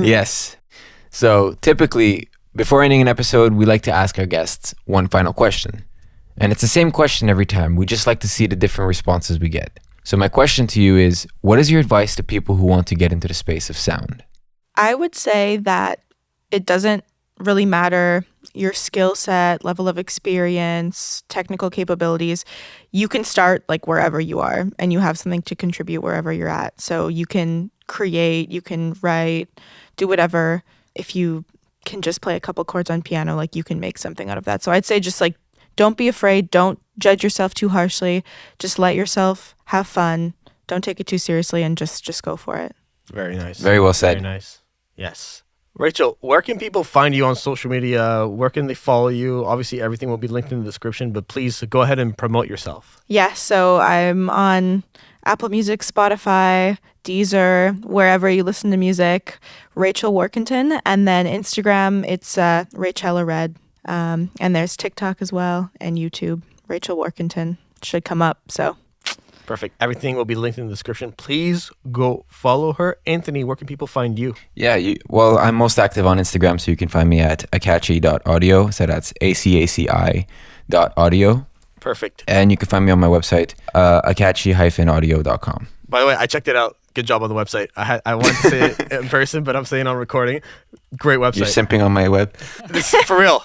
Speaker 1: Yes. So typically, before ending an episode, we like to ask our guests one final question. And it's the same question every time. We just like to see the different responses we get. So my question to you is, what is your advice to people who want to get into the space of sound?
Speaker 3: I would say that it doesn't really matter your skill set, level of experience, technical capabilities. You can start like wherever you are, and you have something to contribute wherever you're at. So you can create, you can write, do whatever. If you can just play a couple chords on piano, like you can make something out of that. So I'd say just like, don't be afraid. Don't judge yourself too harshly. Just let yourself have fun. Don't take it too seriously, and just go for it.
Speaker 2: Very nice.
Speaker 1: Very well said.
Speaker 2: Very nice. Yes. Rachel, where can people find you on social media? Where can they follow you? Obviously, everything will be linked in the description, but please go ahead and promote yourself.
Speaker 3: Yeah, so I'm on Apple Music, Spotify, Deezer, wherever you listen to music, Rachel Warkentin. And then Instagram, it's Rachel Red. And there's TikTok as well, and YouTube. Rachel Warkentin should come up, so...
Speaker 2: Perfect. Everything will be linked in the description. Please go follow her. Anthony, where can people find you?
Speaker 1: Yeah, well, I'm most active on Instagram, so you can find me at akachi.audio. So that's ACACI.audio.
Speaker 2: Perfect.
Speaker 1: And you can find me on my website, akachi-audio.com.
Speaker 2: By the way, I checked it out. Good job on the website. I wanted to say it in person, but I'm saying on recording. Great website.
Speaker 1: You're simping on my web.
Speaker 2: This is for real.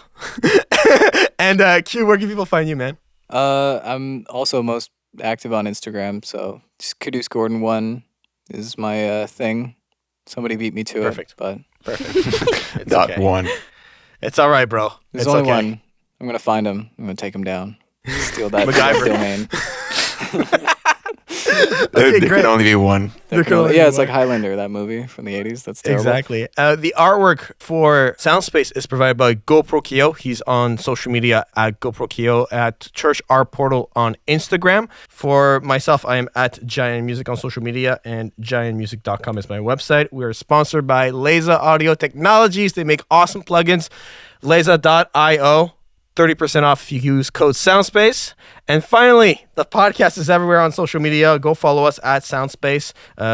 Speaker 2: And Q, where can people find you, man?
Speaker 4: I'm also most active on Instagram, so just Quddus Gordon 1 is my thing. Somebody beat me to it, but
Speaker 2: perfect. It's
Speaker 1: Dot
Speaker 2: okay.
Speaker 1: 1.
Speaker 2: It's all right, bro.
Speaker 4: There's
Speaker 2: it's
Speaker 4: only
Speaker 2: okay.
Speaker 4: one. I'm gonna find him. I'm gonna take him down. Steal that domain.
Speaker 1: There can only be one.
Speaker 4: It's like Highlander, that movie from the 80s. That's terrible.
Speaker 2: Exactly. The artwork for Soundspace is provided by GoPro Kyo. He's on social media at GoPro Kyo, at Church Art Portal on Instagram. For myself, I am at Jaian Music on social media, and jaianmusic.com is my website. We are sponsored by Laser Audio Technologies. They make awesome plugins. Laser.io. 30% off if you use code SoundSpace. And finally, the podcast is everywhere on social media. Go follow us at SoundSpace.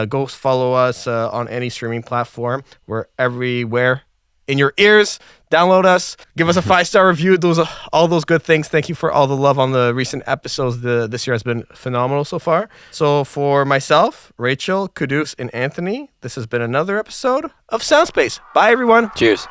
Speaker 2: Go follow us on any streaming platform. We're everywhere in your ears. Download us. Give us a 5-star review. All those good things. Thank you for all the love on the recent episodes. This year has been phenomenal so far. So for myself, Rachel, Quddus, and Anthony, this has been another episode of Soundspace. Bye, everyone.
Speaker 1: Cheers.